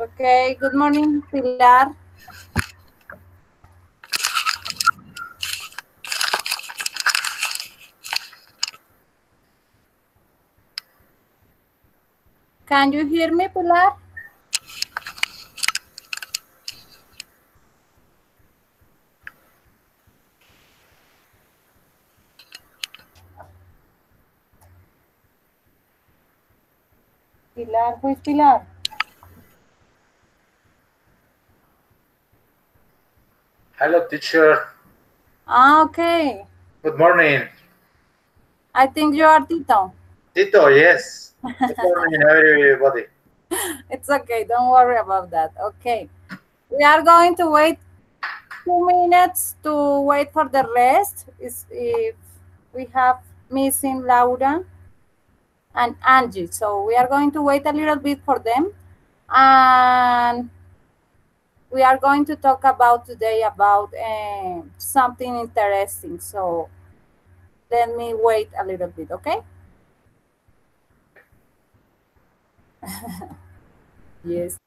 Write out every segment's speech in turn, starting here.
Okay, good morning, Pilar. Can you hear me, Pilar? Pilar, who is Pilar? Hello, teacher. Ah, okay. Good morning. I think you are Tito. Tito, yes. Good morning, everybody. It's okay, don't worry about that. Okay. We are going to wait 2 minutes to wait for the rest. Is if we have missing Laura and Angie. So we are going to wait a little bit for them. And we are going to talk about today about something interesting. So let me wait a little bit, okay? Yes.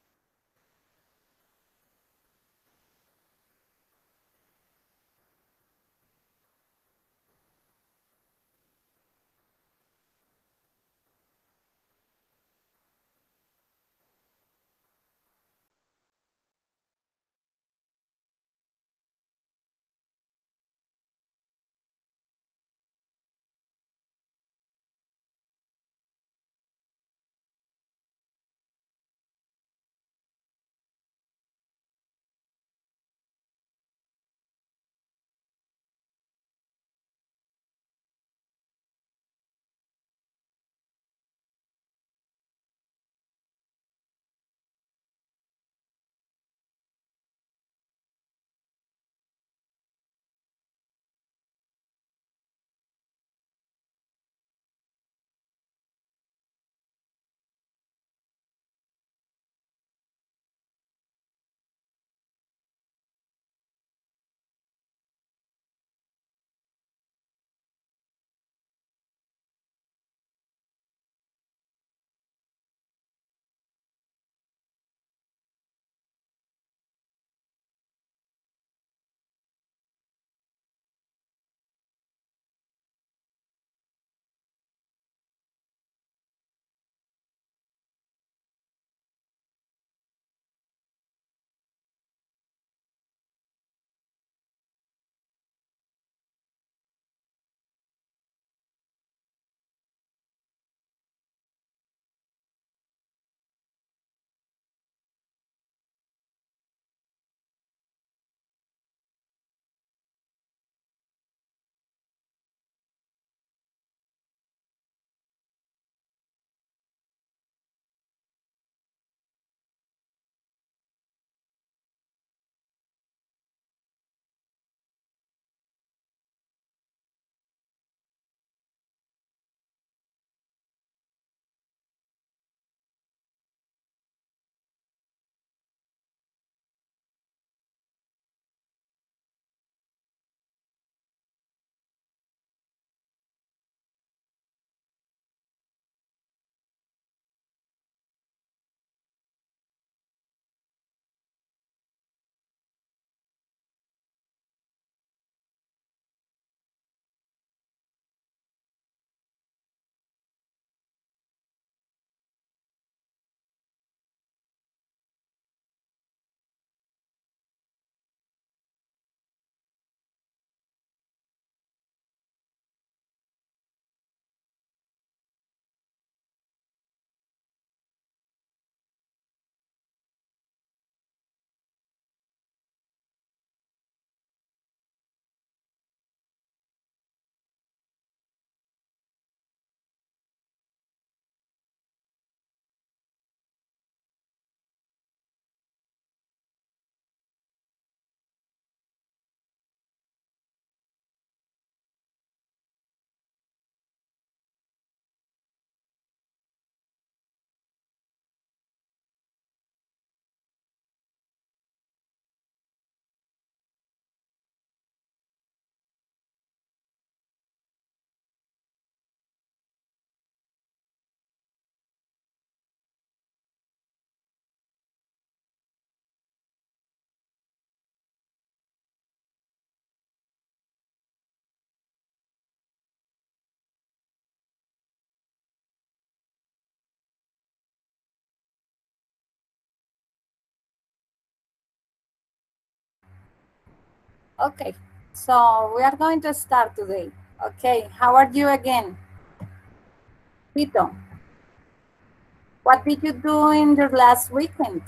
Okay, so we are going to start today. Okay, how are you again? Tito, what did you do in your last weekend?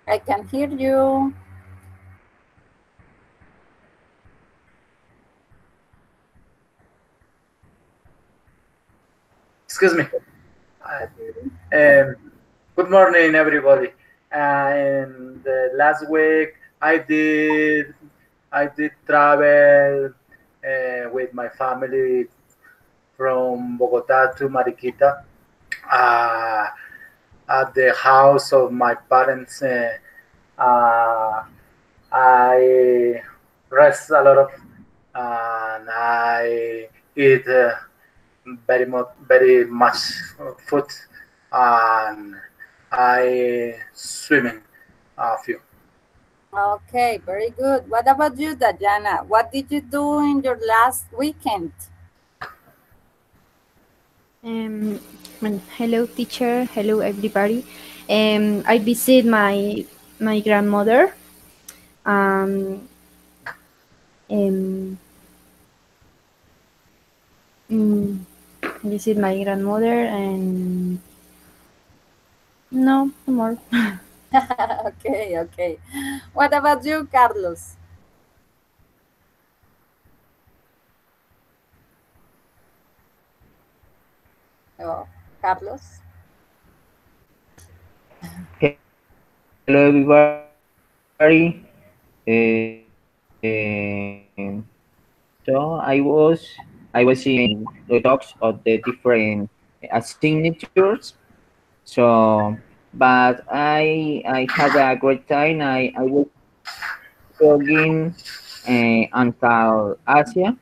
I can hear you. Excuse me. Good morning, everybody. And last week I did travel with my family from Bogota to Mariquita. Uh, at the house of my parents, I rest a lot of, and I eat very much food, and I swimming a few. Okay, very good. What about you, Dajana? What did you do in your last weekend? Um, Hello, teacher. Hello, everybody. I visit my grandmother. Um, um, mm, Visit my grandmother and no more. Okay, okay. What about you, Carlos? Oh, Carlos? Hello, everybody. So I was seeing the talks of the different signatures. So, but I had a great time. I was jogging until Asia.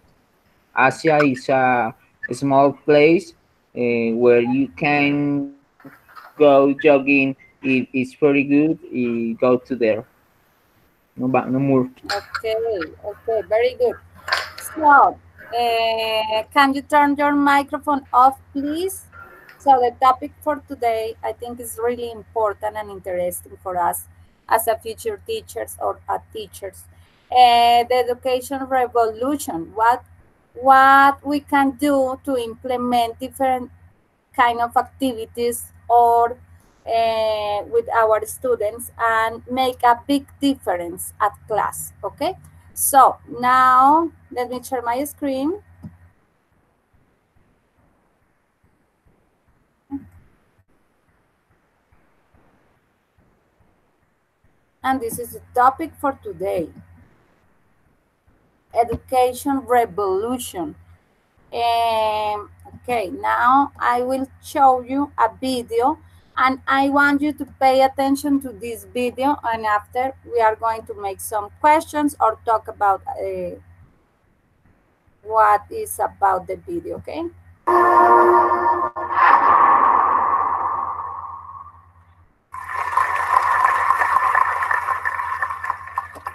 Asia is a small place where you can go jogging. It's very good. Go to there. No more. Okay, okay, very good. So, can you turn your microphone off, please? So, the topic for today, I think, is really important and interesting for us as a future teachers or a teachers. The education revolution. What we can do to implement different kind of activities or with our students and make a big difference at class. Okay, so now let me share my screen. And this is the topic for today: education revolution. Okay, now I will show you a video and I want you to pay attention to this video, and after we are going to make some questions or talk about what is about the video, okay?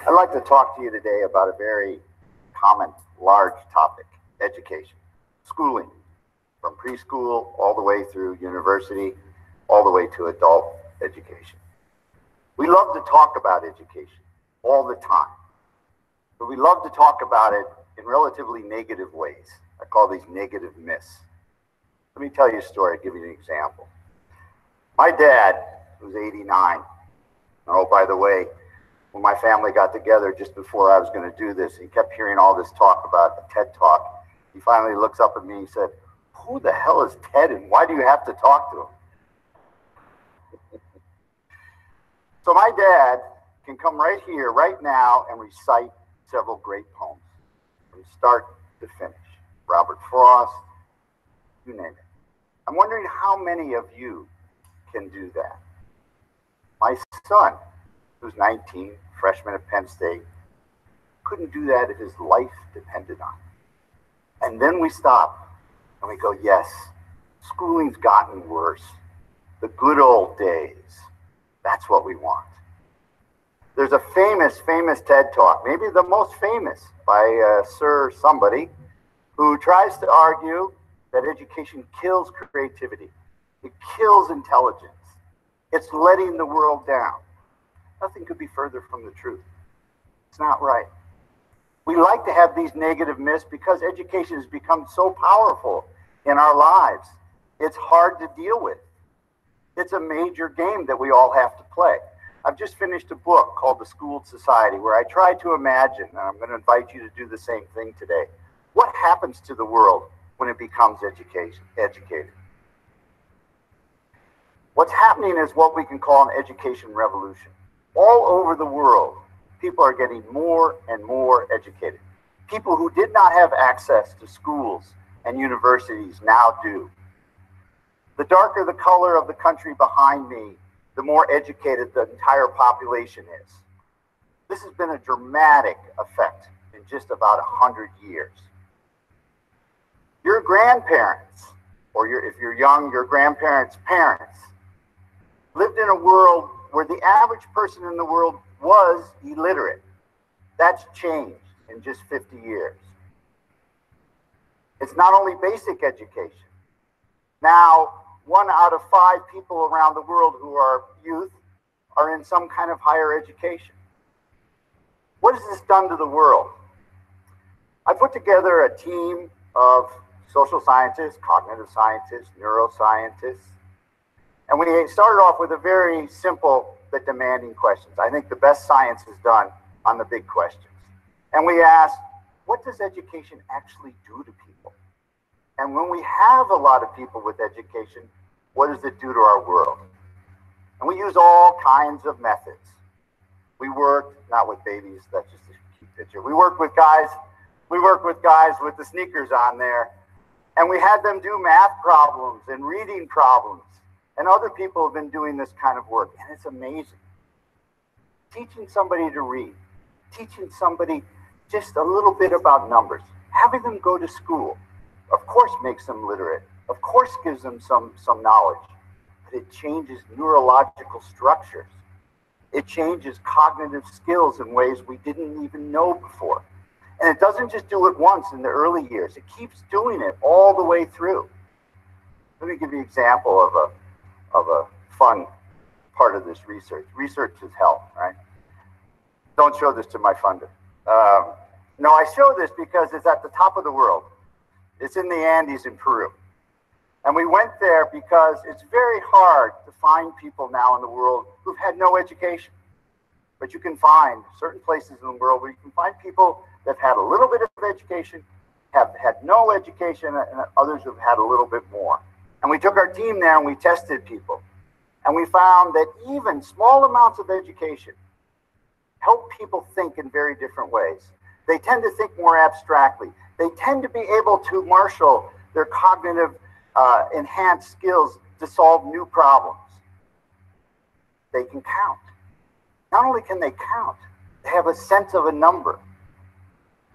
I'd like to talk to you today about a very common, large topic: education, schooling, from preschool all the way through university, all the way to adult education. We love to talk about education all the time, but we love to talk about it in relatively negative ways. I call these negative myths. Let me tell you a story, I'll give you an example. My dad, who's 89, oh, by the way, when my family got together just before I was going to do this, he kept hearing all this talk about the TED Talk. He finally looks up at me and said, "Who the hell is Ted and why do you have to talk to him?" So my dad can come right here, right now, and recite several great poems from start to finish. Robert Frost, you name it. I'm wondering how many of you can do that. My son, who's 19, freshman at Penn State, couldn't do that if his life depended on it. And then we stop and we go, yes, schooling's gotten worse. The good old days, that's what we want. There's a famous TED Talk, maybe the most famous, by Sir somebody, who tries to argue that education kills creativity. It kills intelligence. It's letting the world down. Nothing could be further from the truth. It's not right. We like to have these negative myths because education has become so powerful in our lives. It's hard to deal with. It's a major game that we all have to play. I've just finished a book called The Schooled Society, where I try to imagine, and I'm going to invite you to do the same thing today. What happens to the world when it becomes educated? What's happening is what we can call an education revolution. All over the world, people are getting more and more educated. People who did not have access to schools and universities now do. The darker the color of the country behind me, the more educated the entire population is. This has been a dramatic effect in just about 100 years. Your grandparents, or if you're young, your grandparents' parents, lived in a world where the average person in the world was illiterate. That's changed in just 50 years. It's not only basic education. Now, 1 out of 5 people around the world who are youth are in some kind of higher education. What has this done to the world? I put together a team of social scientists, cognitive scientists, neuroscientists, and we started off with a very simple but demanding questions. I think the best science is done on the big questions. And we asked, what does education actually do to people? And when we have a lot of people with education, what does it do to our world? And we use all kinds of methods. We worked, not with babies, that's just a cute picture. We worked with guys with the sneakers on there, and we had them do math problems and reading problems. And other people have been doing this kind of work, and it's amazing. Teaching somebody to read, teaching somebody just a little bit about numbers, having them go to school, of course makes them literate, of course gives them some knowledge, but it changes neurological structures. It changes cognitive skills in ways we didn't even know before. And it doesn't just do it once in the early years, it keeps doing it all the way through. Let me give you an example of a fun part of this research. Research is health, right? Don't show this to my funder. No, I show this because it's at the top of the world. It's in the Andes in Peru. And we went there because it's very hard to find people now in the world who've had no education. But you can find certain places in the world where you can find people that have had a little bit of education, have had no education, and others have had a little bit more. And we took our team there and we tested people. And we found that even small amounts of education help people think in very different ways. They tend to think more abstractly. They tend to be able to marshal their cognitive enhanced skills to solve new problems. They can count. Not only can they count, they have a sense of a number.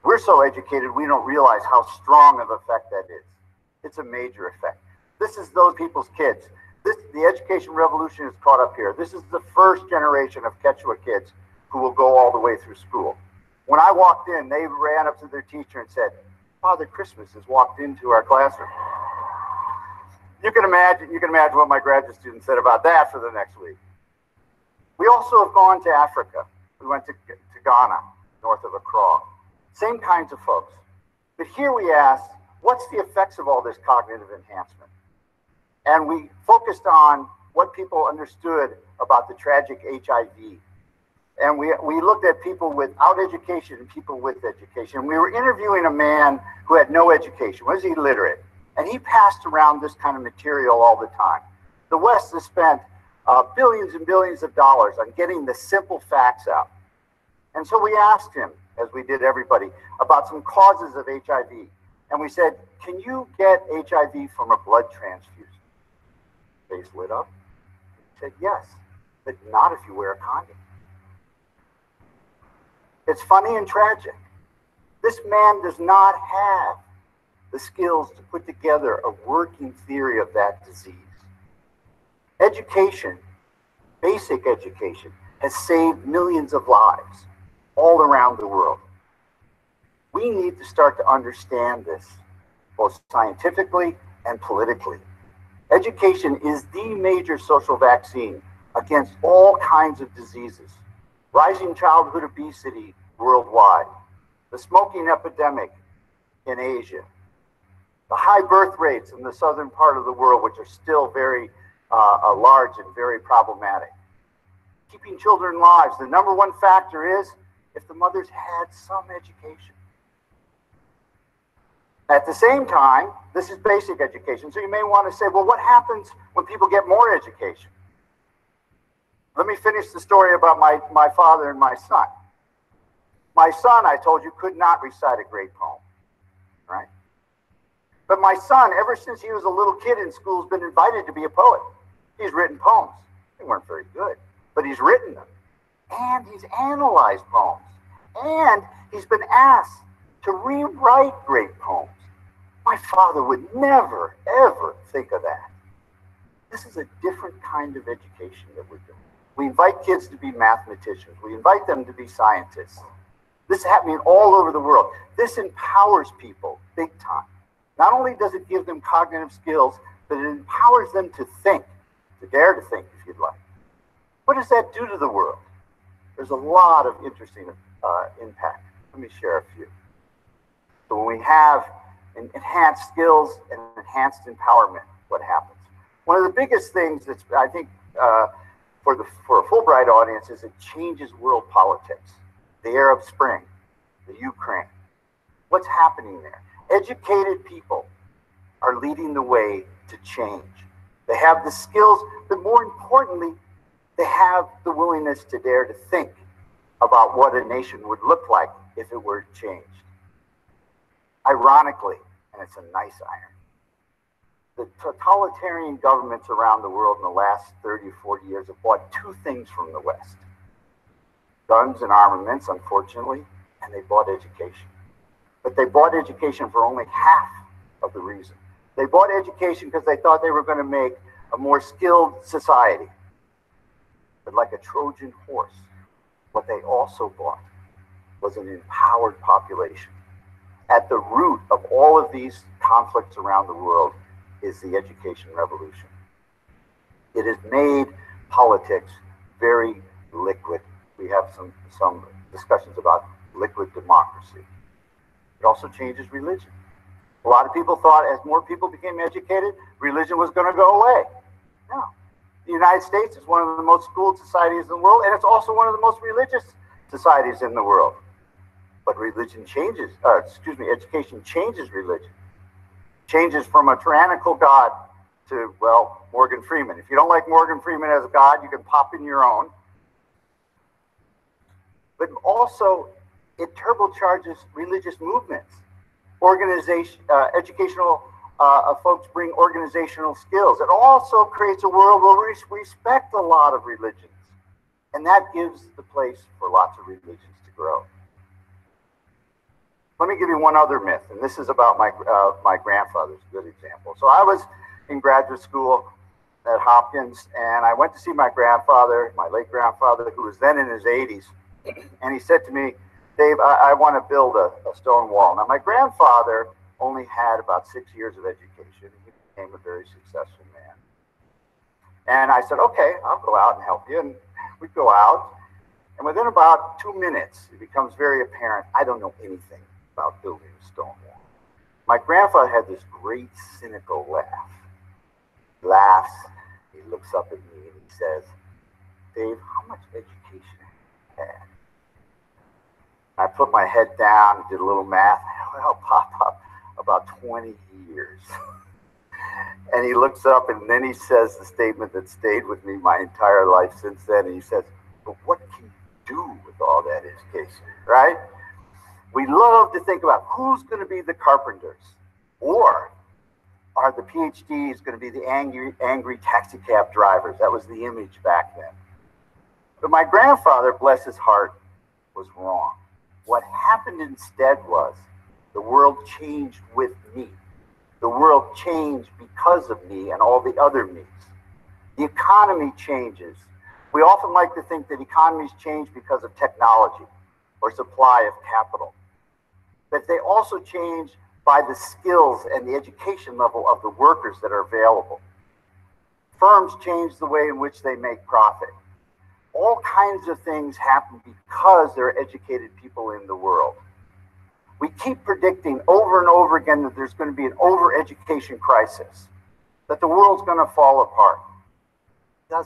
We're so educated, we don't realize how strong of effect that is. It's a major effect. This is those people's kids. The education revolution is caught up here. This is the first generation of Quechua kids who will go all the way through school. When I walked in, they ran up to their teacher and said, Father Christmas has walked into our classroom. You can imagine what my graduate students said about that for the next week. We also have gone to Africa. We went to Ghana, north of Accra. Same kinds of folks. But here we asked, what's the effects of all this cognitive enhancement? And we focused on what people understood about the tragic HIV. And we looked at people without education and people with education. We were interviewing a man who had no education, was illiterate. And he passed around this kind of material all the time. The West has spent billions and billions of dollars on getting the simple facts out. And so we asked him, as we did everybody, about some causes of HIV. And we said, can you get HIV from a blood transfusion? Face lit up. He said, yes, but not if you wear a condom. It's funny and tragic. This man does not have the skills to put together a working theory of that disease. Education, basic education, has saved millions of lives all around the world. We need to start to understand this, both scientifically and politically. Education is the major social vaccine against all kinds of diseases, rising childhood obesity worldwide, the smoking epidemic in Asia, the high birth rates in the southern part of the world, which are still very large and very problematic. Keeping children alive, the number one factor is if the mothers had some education. At the same time, this is basic education, so you may want to say, well, what happens when people get more education? Let me finish the story about my father and my son. My son, I told you, could not recite a great poem, right? But my son, ever since he was a little kid in school, has been invited to be a poet. He's written poems. They weren't very good, but he's written them. And he's analyzed poems. And he's been asked to rewrite great poems. My father would never, ever think of that. This is a different kind of education that we're doing. We invite kids to be mathematicians. We invite them to be scientists. This is happening all over the world. This empowers people big time. Not only does it give them cognitive skills, but it empowers them to think, to dare to think, if you'd like. What does that do to the world? There's a lot of interesting impact. Let me share a few. So when we have enhanced skills and enhanced empowerment, what happens? One of the biggest things that's, I think, for a Fulbright audience is it changes world politics. The Arab Spring, the Ukraine. What's happening there? Educated people are leading the way to change. They have the skills, but more importantly, they have the willingness to dare to think about what a nation would look like if it were changed. Ironically, and it's a nice iron, the totalitarian governments around the world in the last 30 or 40 years have bought two things from the West. Guns and armaments, unfortunately, and they bought education. But they bought education for only half of the reason. They bought education because they thought they were going to make a more skilled society. But like a Trojan horse, what they also bought was an empowered population. At the root of all of these conflicts around the world is the education revolution. It has made politics very liquid. We have some discussions about liquid democracy. It also changes religion. A lot of people thought as more people became educated, religion was going to go away. No. The United States is one of the most schooled societies in the world, and it's also one of the most religious societies in the world. But religion changes, education changes religion. Changes from a tyrannical God to, well, Morgan Freeman. If you don't like Morgan Freeman as a God, you can pop in your own. But also, it turbocharges religious movements. Educational folks bring organizational skills. It also creates a world where we respect a lot of religions. And that gives the place for lots of religions to grow. Let me give you one other myth, and this is about my grandfather's a good example. So I was in graduate school at Hopkins, and I went to see my grandfather, my late grandfather, who was then in his 80s, and he said to me, Dave, I want to build a stone wall. Now, my grandfather only had about 6 years of education. He became a very successful man. And I said, okay, I'll go out and help you. And we go out, and within about 2 minutes, it becomes very apparent, I don't know anything about building a stone wall. My grandfather had this great cynical laugh. He laughs, he looks up at me, and he says, Dave, how much education have you had? I put my head down and did a little math. Well, Pop, about 20 years. And he looks up and then he says the statement that stayed with me my entire life since then. And he says, but what can you do with all that education, right? We love to think about who's going to be the carpenters, or are the PhDs going to be the angry taxi cab drivers? That was the image back then. But my grandfather, bless his heart, was wrong. What happened instead was the world changed with me. The world changed because of me and all the other me's. The economy changes. We often like to think that economies change because of technology or supply of capital. But they also change by the skills and the education level of the workers that are available. Firms change the way in which they make profit. All kinds of things happen because there are educated people in the world. We keep predicting over and over again that there's going to be an over-education crisis, that the world's going to fall apart. That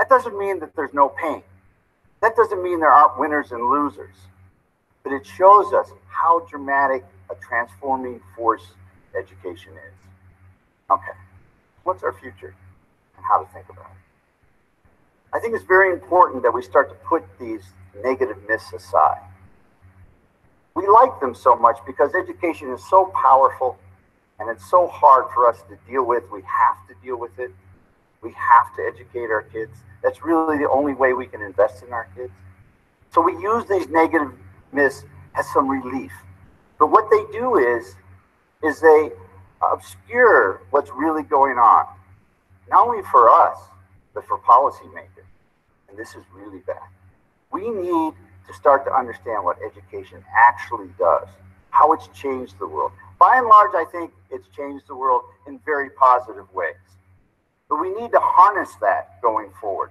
doesn't mean that there's no pain. That doesn't mean there aren't winners and losers. But it shows us how dramatic a transforming force education is. Okay, what's our future and how to think about it? I think it's very important that we start to put these negative myths aside. We like them so much because education is so powerful and it's so hard for us to deal with. We have to deal with it. We have to educate our kids. That's really the only way we can invest in our kids. So we use these negative myths as some relief. But what they do is they obscure what's really going on, not only for us, but for policymakers. And this is really bad. We need to start to understand what education actually does, how it's changed the world. By and large, I think it's changed the world in very positive ways. But we need to harness that going forward.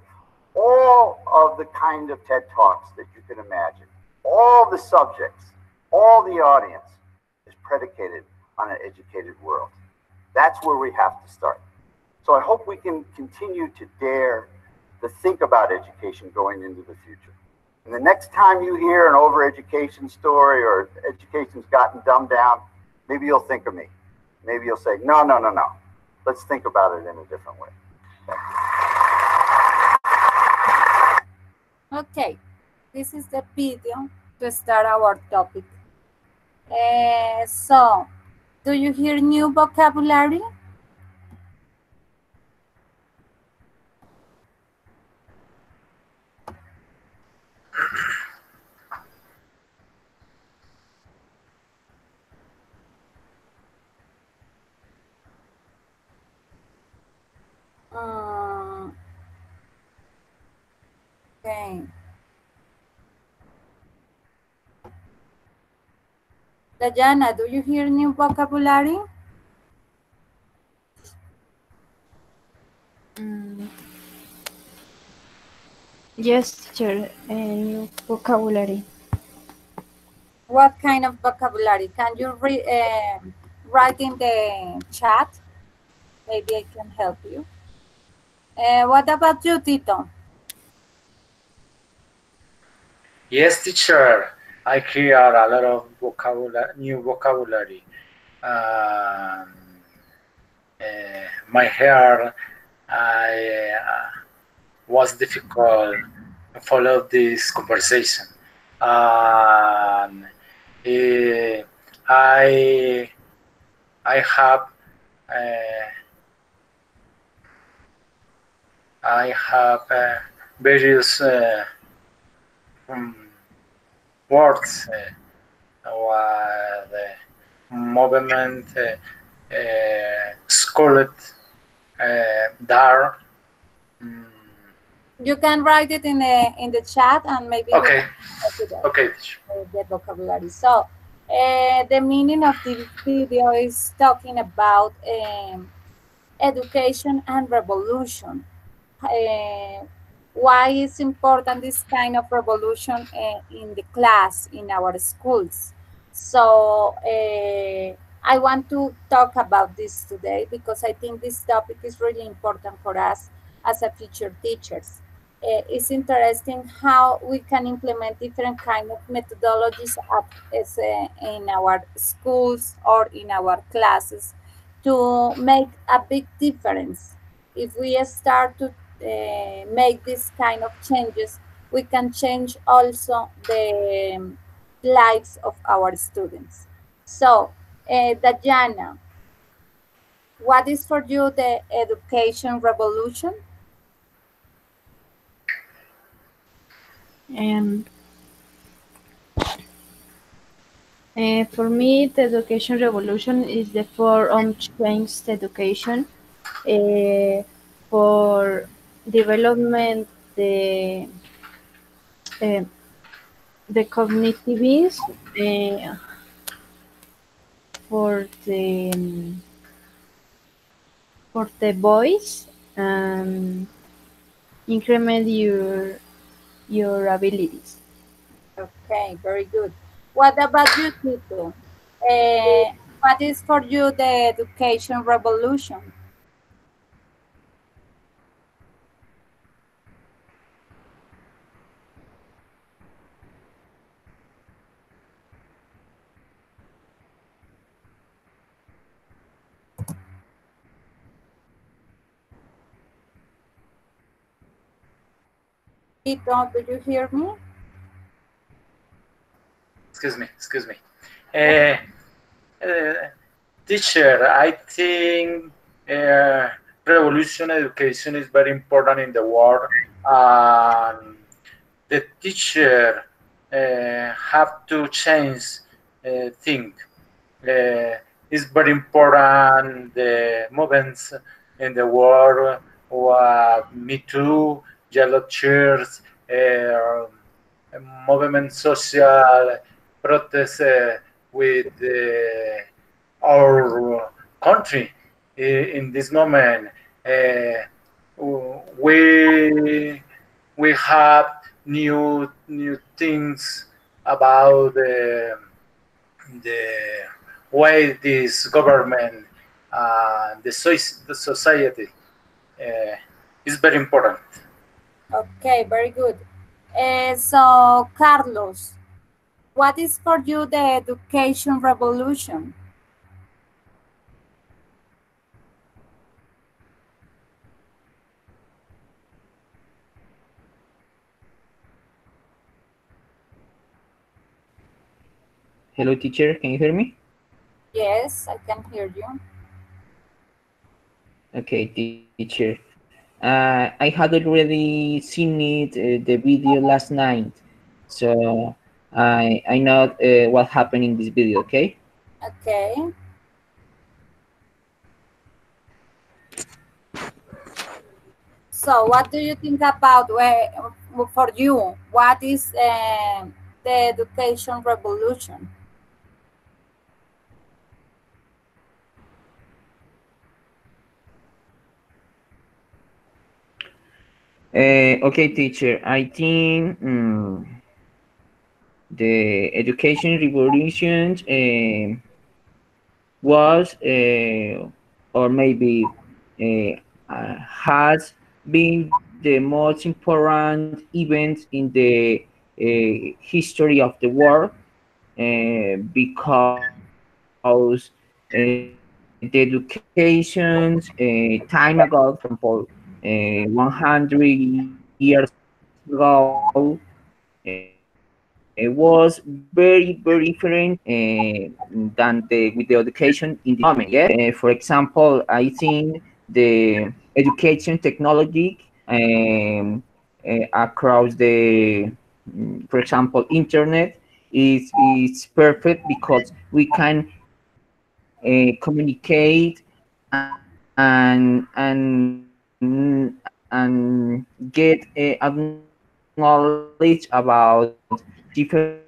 All of the kind of TED Talks that you can imagine, all the subjects, all the audience is predicated on an educated world. That's where we have to start. So I hope we can continue to dare to think about education going into the future. And the next time you hear an over-education story or education's gotten dumbed down, maybe you'll think of me. Maybe you'll say, no. Let's think about it in a different way. Okay, this is the video to start our topic. So, do you hear new vocabulary? Okay. Dayana, do you hear new vocabulary? Yes, teacher, new vocabulary. What kind of vocabulary? Can you write in the chat? Maybe I can help you. What about you, Tito? Yes, teacher. I hear a lot of new vocabulary. My hair, was difficult to follow this conversation. I have various words, the movement, schooled, dar. You can write it in the chat and maybe Okay. Okay. The vocabulary. So the meaning of this video is talking about education and revolution. Why is important this kind of revolution in the class, in our schools? So I want to talk about this today because I think this topic is really important for us as a future teachers. It's interesting how we can implement different kind of methodologies in our schools or in our classes to make a big difference. If we start to make this kind of changes, we can change also the lives of our students. So, Dayana, what is for you the education revolution? For me, the education revolution is the form changed education for development the cognitivism, for the voice, increment your abilities. Okay, very good. What about you, Tito? What is for you the education revolution? Tito, do you hear me? Excuse me. Uh, Teacher, I think uh, revolution education is very important in the world. The teacher have to change things. It's very important the movements in the world, Me Too, Yellow Chairs, movement social protest with our country in this moment. We we have new things about the way this government, the society is very important. Okay, very good. So, Carlos, what is for you the education revolution? Hello, teacher. Can you hear me? Yes, I can hear you. Okay, teacher. I had already seen it, the video last night, so I know what happened in this video. Okay. Okay. So, what do you think about for you? What is the education revolution? Okay, teacher. I think the education revolution was, or maybe has been the most important event in the history of the world, because the education time ago, for example, 100 years ago, was very, very different than with the education in this moment. Yes. For example, I think the education technology across the, for example, internet is perfect because we can communicate and get knowledge about different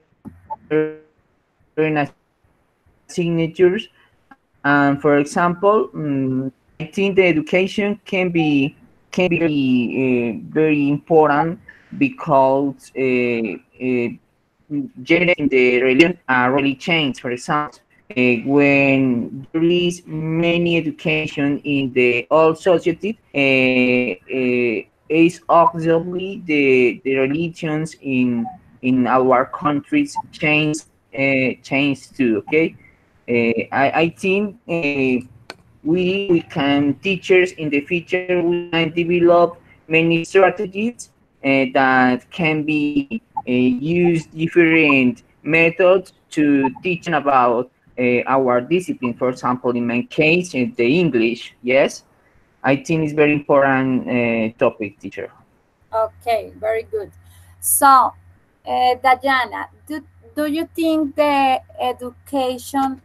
signatures. And for example, I think the education can be very important because gender in the religion really changed. For example, when there is many education in the old society, is obviously the religions in our countries change too. Okay. I think we can, teachers in the future, we can develop many strategies that can be use different methods to teach about our discipline. For example, in my case, the English. Yes, I think it's very important topic, teacher. Okay, very good. So, Diana, do you think the education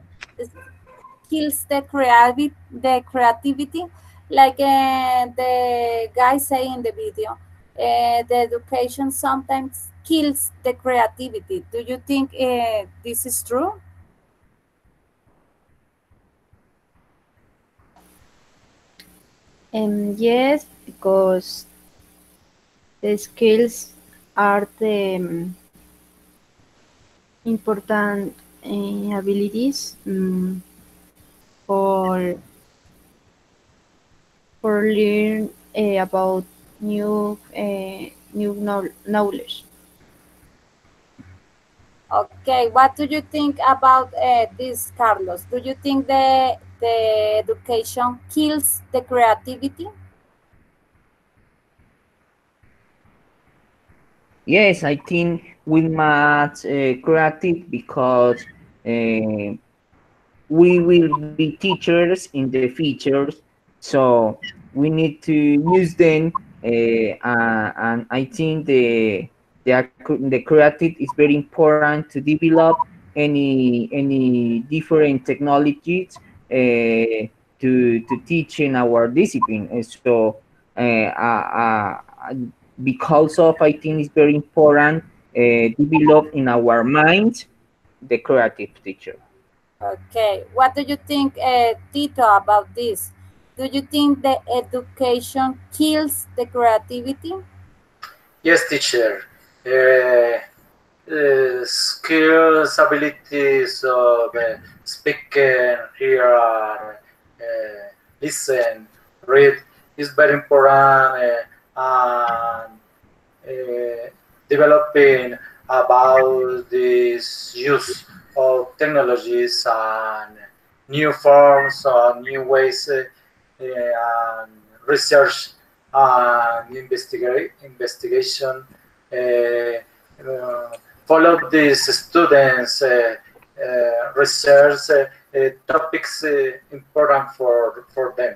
kills the creativity, like the guy say in the video? The education sometimes kills the creativity. Do you think this is true? Yes, because the skills are the important abilities for learn about new knowledge. Okay, what do you think about this, Carlos? Do you think the education kills the creativity? Yes, I think we must creative because uh, we will be teachers in the futures, so we need to use them. And I think the creative is very important to develop any different technologies to teach in our discipline. And so because of I think it's very important develop in our mind the creative teacher. Okay, what do you think, Tito, about this? Do you think the education kills the creativity? Yes, teacher. Skills, abilities of speaking, hear, listen, read is very important. And developing about this use of technologies and new forms or new ways and research and investigation. Follow these students research topics important for them.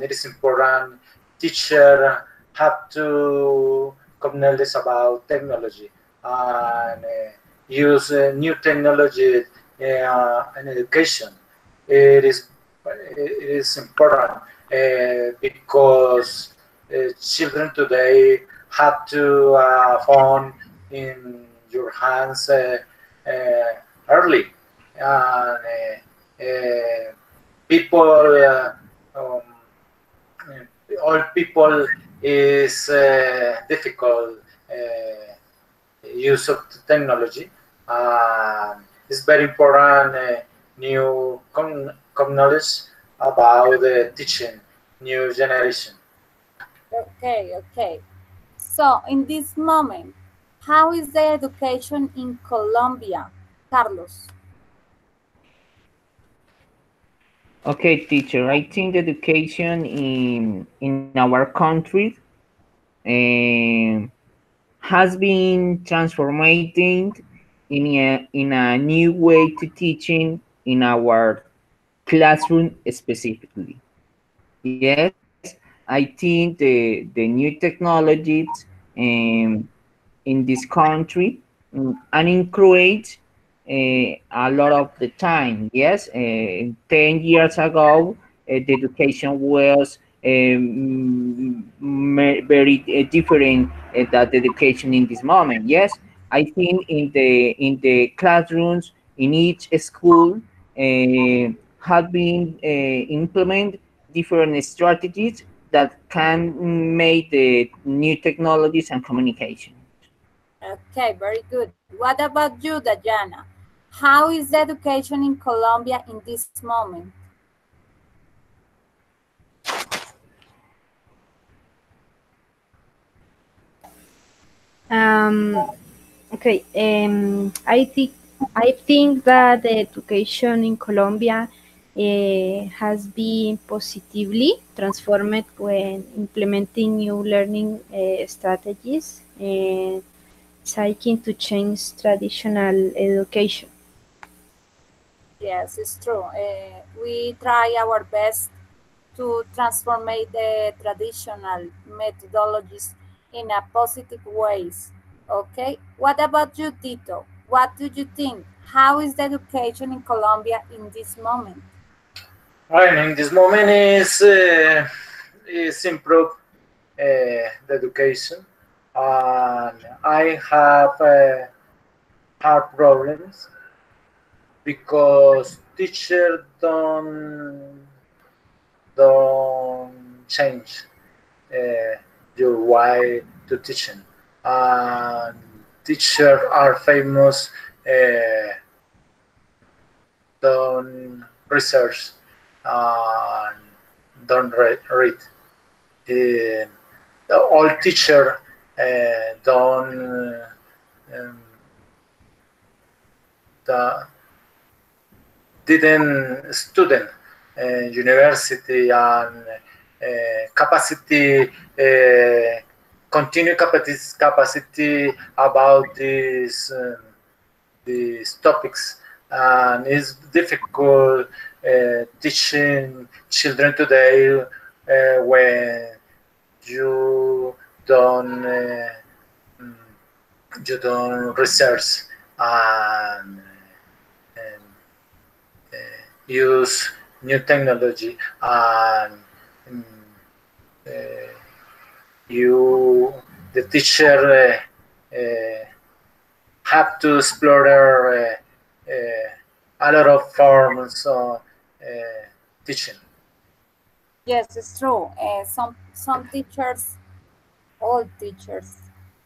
It is important teacher have to come knowledge about technology and use new technology in education. It is important because children today have to phone in your hands early, and people all people is difficult use of technology. It's very important new knowledge about teaching new generation. Okay, okay. So, in this moment, how is the education in Colombia, Carlos? Okay, teacher. I think education in our country um, has been transforming in a new way to teaching in our classroom specifically. Yes, I think the new technologies um, in this country and encourage a lot of the time. Yes, 10 years ago, the education was very different that the education in this moment. Yes, I think in the classrooms in each school have been implement different strategies that can make the new technologies and communication. Okay, very good. What about you, Dayana? How is the education in Colombia in this moment? Um, okay, I think that the education in Colombia has been positively transformed when implementing new learning strategies and seeking to change traditional education. Yes, it's true. We try our best to transform the traditional methodologies in a positive ways. Okay. What about you, Tito? What do you think? How is the education in Colombia in this moment? Well, in this moment is improve the education. I have hard problems because teacher don't don't change your way to teaching. And teachers are famous don't research and don't read. All teacher don't didn't student university and capacity continue capacity about these topics, and it's difficult teaching children today when you don't research and use new technology, and the teacher have to explore a lot of forms of teaching. Yes, it's true. Some teachers, all teachers,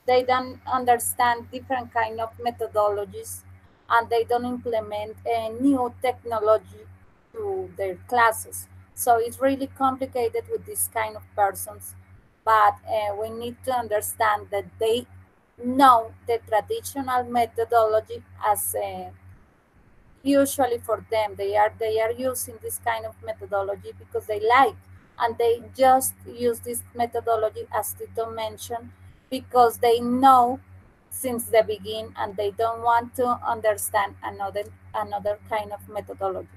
they don't understand different kind of methodologies, and they don't implement a new technology to their classes. So it's really complicated with this kind of persons. But we need to understand that they know the traditional methodology as usually for them they are using this kind of methodology because they like, and they just use this methodology as Tito mentioned because they know since the beginning, and they don't want to understand another kind of methodology.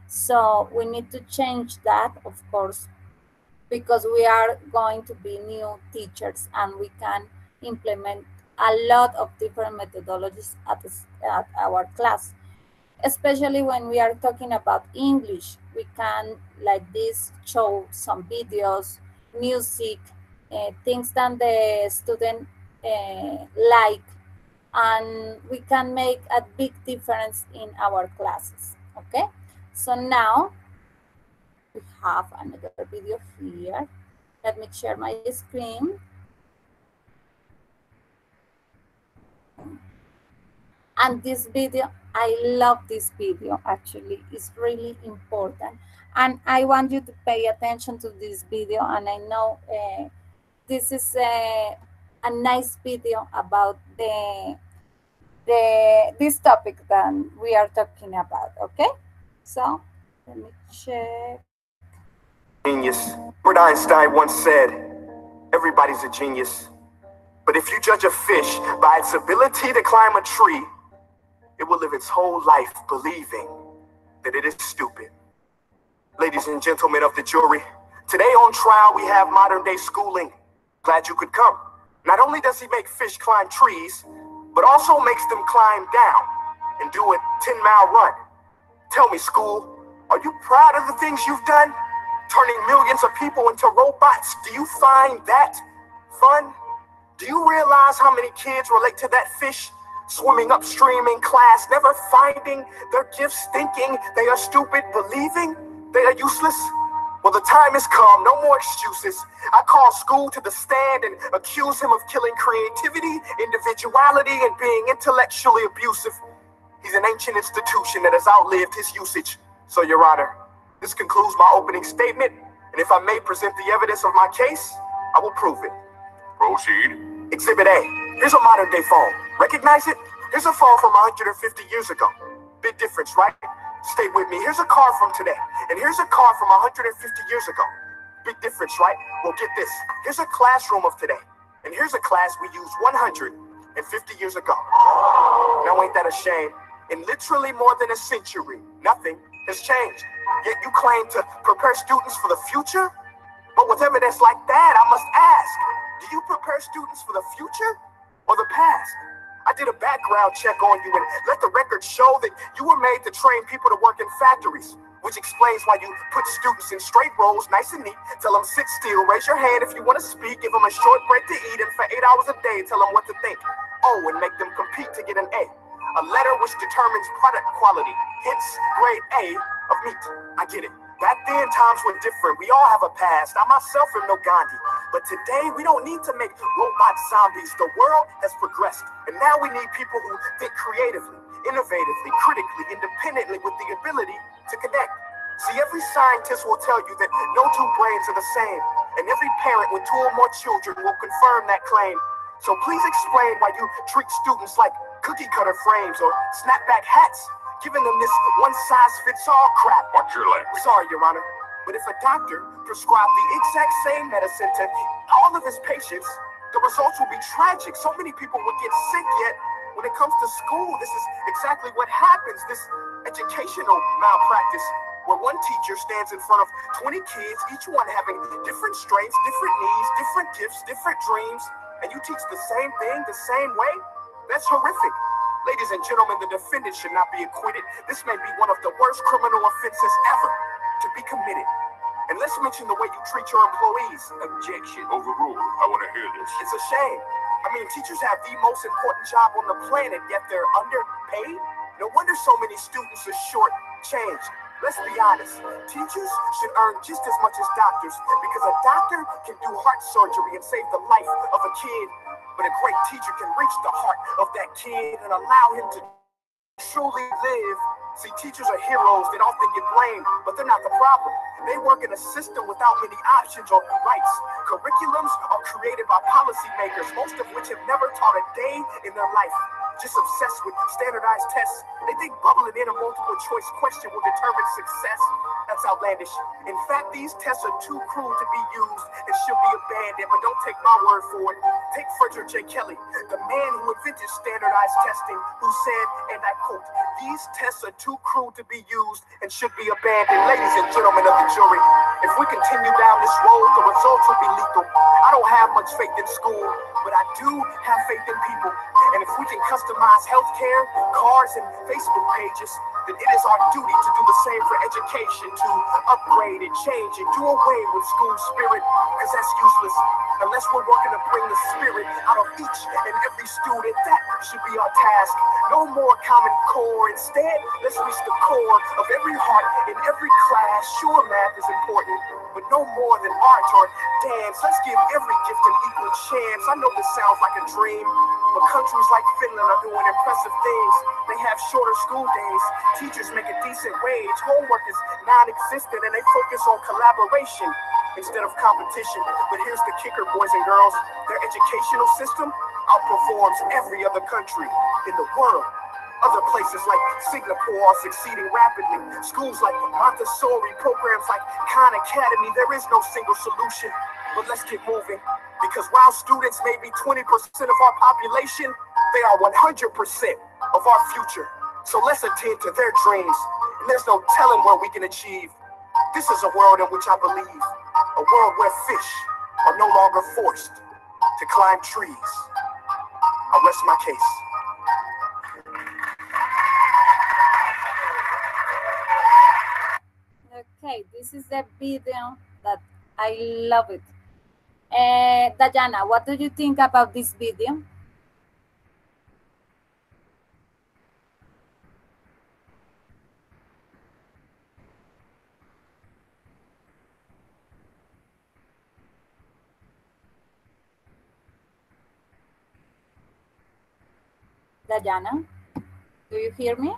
So we need to change that, of course, because we are going to be new teachers and we can implement a lot of different methodologies at our class, especially when we are talking about English. We can, like this, show some videos, music, things that the student like, and we can make a big difference in our classes. Okay, so now we have another video here. Let me share my screen. And this video, I love this video, actually. It's really important. And I want you to pay attention to this video. And I know this is a nice video about this topic that we are talking about, okay? So, let me check. Genius. Albert Einstein once said, everybody's a genius. But if you judge a fish by its ability to climb a tree, it will live its whole life believing that it is stupid. Ladies and gentlemen of the jury, today on trial we have modern day schooling. Glad you could come. Not only does he make fish climb trees, but also makes them climb down and do a 10-mile run. Tell me, school, are you proud of the things you've done? Turning millions of people into robots, do you find that fun? Do you realize how many kids relate to that fish? Swimming upstream in class, never finding their gifts, thinking they are stupid, believing they are useless? Well, the time has come, no more excuses. I call school to the stand and accuse him of killing creativity, individuality, and being intellectually abusive. He's an ancient institution that has outlived his usage. So, Your Honor, this concludes my opening statement, and if I may present the evidence of my case, I will prove it. Proceed. Exhibit A. Here's a modern day phone. Recognize it? Here's a phone from 150 years ago. Big difference, right? Stay with me. Here's a car from today. And here's a car from 150 years ago. Big difference, right? Well, get this. Here's a classroom of today. And here's a class we used 150 years ago. Now, ain't that a shame? In literally more than a century, nothing has changed. Yet you claim to prepare students for the future? But with evidence like that, I must ask, do you prepare students for the future or the past? I did a background check on you and let the record show that you were made to train people to work in factories, which explains why you put students in straight rows, nice and neat, tell them sit still, raise your hand if you want to speak, give them a short break to eat, and for 8 hours a day, tell them what to think. Oh, and make them compete to get an A. A letter which determines product quality, hence grade A of meat. I get it. Back then, times were different. We all have a past. I myself am no Gandhi. But today, we don't need to make robot zombies. The world has progressed. And now we need people who think creatively, innovatively, critically, independently, with the ability to connect. See, every scientist will tell you that no two brains are the same. And every parent with 2 or more children will confirm that claim. So please explain why you treat students like cookie cutter frames or snapback hats, giving them this one-size-fits-all crap. Watch your language. Sorry, Your Honor, but if a doctor prescribed the exact same medicine to all of his patients, the results will be tragic. So many people would get sick, yet when it comes to school, this is exactly what happens. This educational malpractice, where one teacher stands in front of 20 kids, each one having different strengths, different needs, different gifts, different dreams, and you teach the same thing the same way? That's horrific. Ladies and gentlemen, the defendant should not be acquitted. This may be one of the worst criminal offenses ever to be committed. And let's mention the way you treat your employees. Objection. Overruled. I want to hear this. It's a shame. I mean, teachers have the most important job on the planet, yet they're underpaid. No wonder so many students are short-changed. Let's be honest. Teachers should earn just as much as doctors, because a doctor can do heart surgery and save the life of a kid. But a great teacher can reach the heart of that kid and allow him to truly live. See, teachers are heroes that often get blamed, but they're not the problem. They work in a system without many options or rights. Curriculums are created by policymakers, most of which have never taught a day in their life. Just obsessed with standardized tests. They think bubbling in a multiple choice question will determine success. That's outlandish. In fact, these tests are too cruel to be used and should be abandoned, but don't take my word for it. Take Frederick J. Kelly, the man who invented standardized testing, who said, and I quote, "These tests are too cruel to be used and should be abandoned." Ladies and gentlemen of the jury, if we continue down this road, the results will be lethal. I don't have much faith in school, but I do have faith in people. And if we can customize healthcare, cars, and Facebook pages, then it is our duty to do the same for education, to upgrade and change and do away with school spirit, because that's useless. Unless we're working to bring the spirit out of each and every student, that should be our task. No more Common Core. Instead, let's reach the core of every heart in every class. Sure, math is important, but no more than art or dance. Let's give every gift an equal chance. I know this sounds like a dream, but countries like Finland are doing impressive things. They have shorter school days. Teachers make a decent wage. Homework is non-existent, and they focus on collaboration instead of competition. But here's the kicker, boys and girls. Their educational system outperforms every other country in the world. Other places like Singapore are succeeding rapidly. Schools like Montessori, programs like Khan Academy, there is no single solution. But let's get moving, because while students may be 20% of our population, they are 100% of our future. So let's attend to their dreams, and there's no telling what we can achieve. This is a world in which I believe, a world where fish are no longer forced to climb trees. I rest my case. Okay, this is the video that I love it. Dayana, what do you think about this video? Dayana, do you hear me?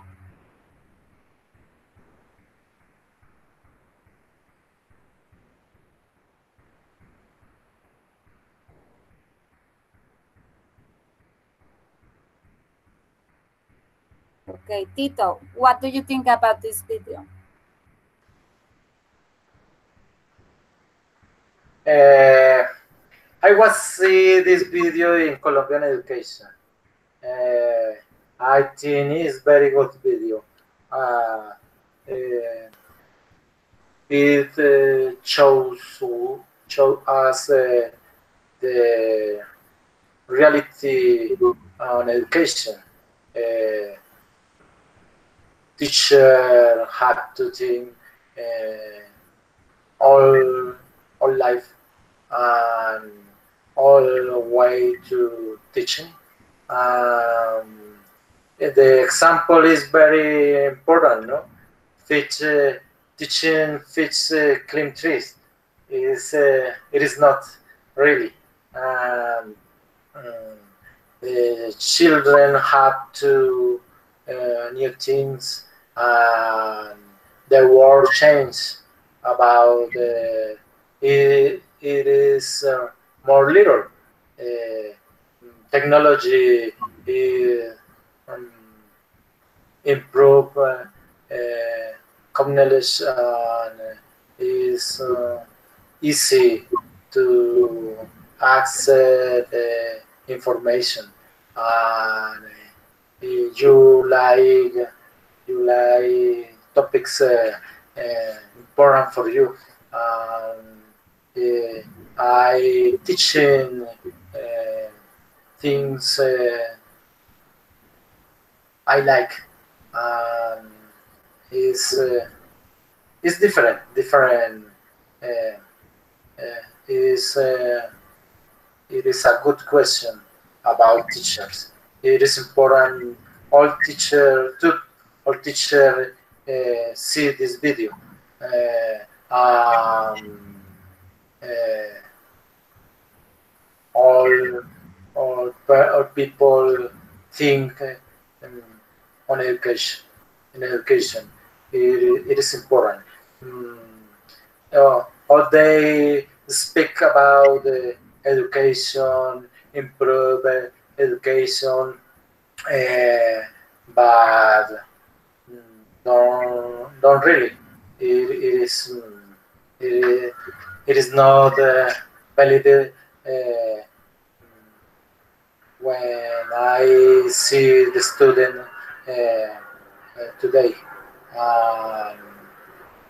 Okay, Tito, what do you think about this video? I was see this video in Colombian education. I think it's very good video. It shows us the reality on education. Teacher had to think all life and all way to teaching. The example is very important, no? teaching fish climb trees. It is not really. The children have to new things, and the world change about it is more little. Technology um, improve communication is easy to access information, and you like topics important for you. I teaching things I like. Um, is different. Uh, is it is a good question about teachers. It is important all teacher see this video. Uh, all all people think on education. In education, it is important. Mm, all they speak about education, improve education, but don't really. It is it is not valid when I see the student today. Um,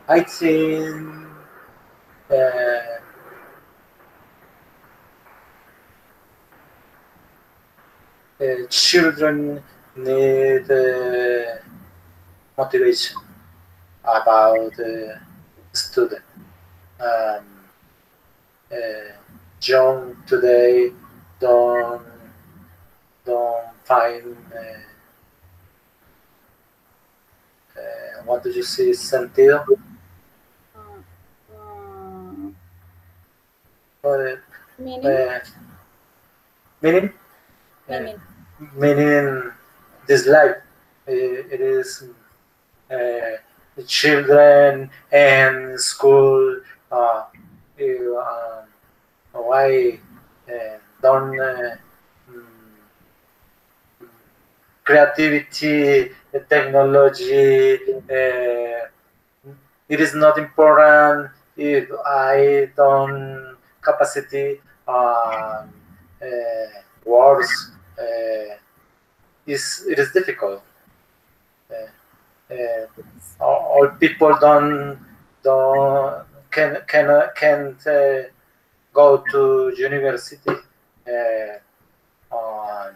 I think uh, children need motivation about student. Um, Young today don't find what do you see sentido? Meaning? Meaning? Meaning. Meaning this life. It is the children and school. Why don't creativity, technology. It is not important if I don't capacity words. It is difficult. All people can't go to university on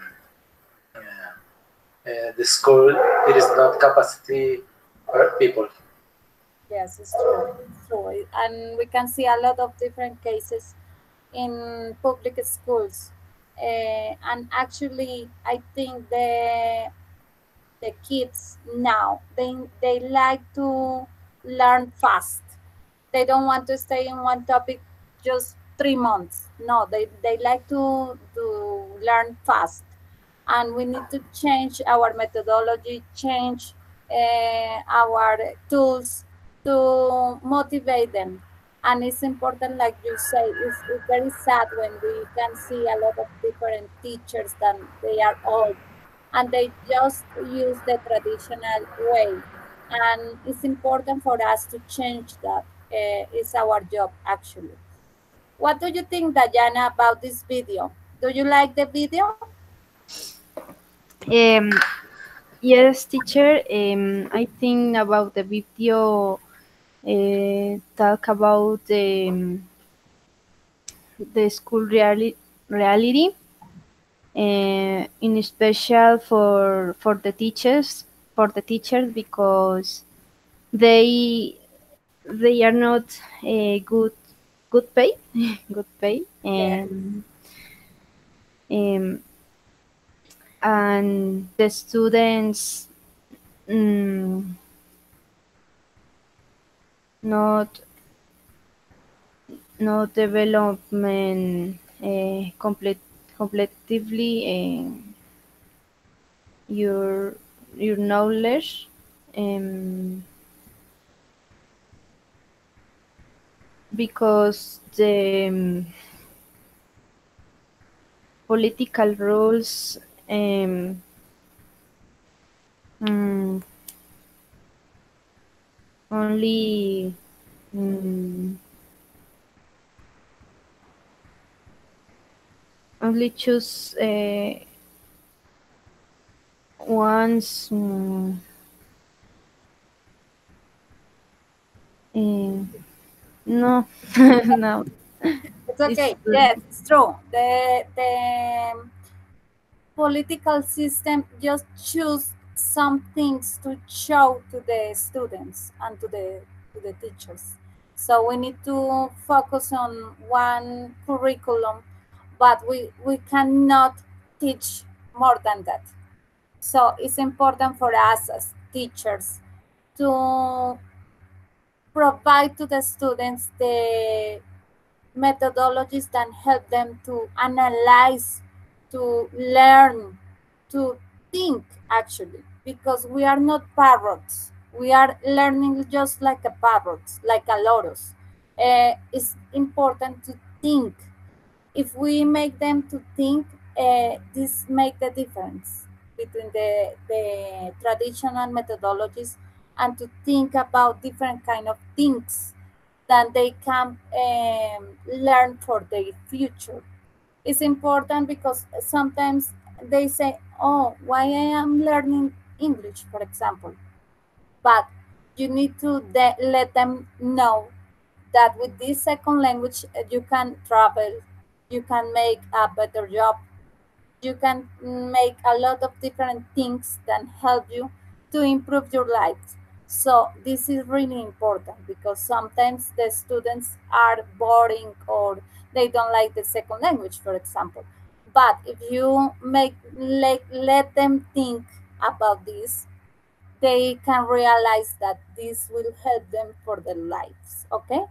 the school. It is not capacity for people. Yes, it's true. It's true. And we can see a lot of different cases in public schools. And actually, I think the kids now they like to learn fast. They don't want to stay in one topic just 3 months. No, they like to learn fast, and we need to change our methodology, change our tools to motivate them. And it's important, like you say, it's very sad when we can see a lot of different teachers that they are old and they just use the traditional way. And it's important for us to change that. It's our job, actually. What do you think, Diana, about this video? Do you like the video? Um, yes, teacher. I think about the video talk about the school reality, in special for the teachers because they they are not good pay good pay Yes. um, and the students mm, not development completely your knowledge, um, because the political rules um, mm, only mm, only choose once. Eh, no, no, It's it's okay. Yes, it's true. The political system just choose some things to show to the students and to the teachers. So we need to focus on one curriculum, but we cannot teach more than that. So it's important for us as teachers to provide to the students the methodologies that help them to analyze, to learn, to think actually, because we are not parrots. We are learning just like a parrot, like a lotus. It's important to think. If we make them to think, this make the difference between the traditional methodologies and to think about different kind of things that they can learn for their future. It's important because sometimes they say, oh, why I am learning English, for example. But you need to let them know that with this second language, you can travel, you can make a better job, you can make a lot of different things that help you to improve your life. So this is really important because sometimes the students are boring or they don't like the second language, for example. But if you make let them think about this, they can realize that this will help them for their lives. Okay,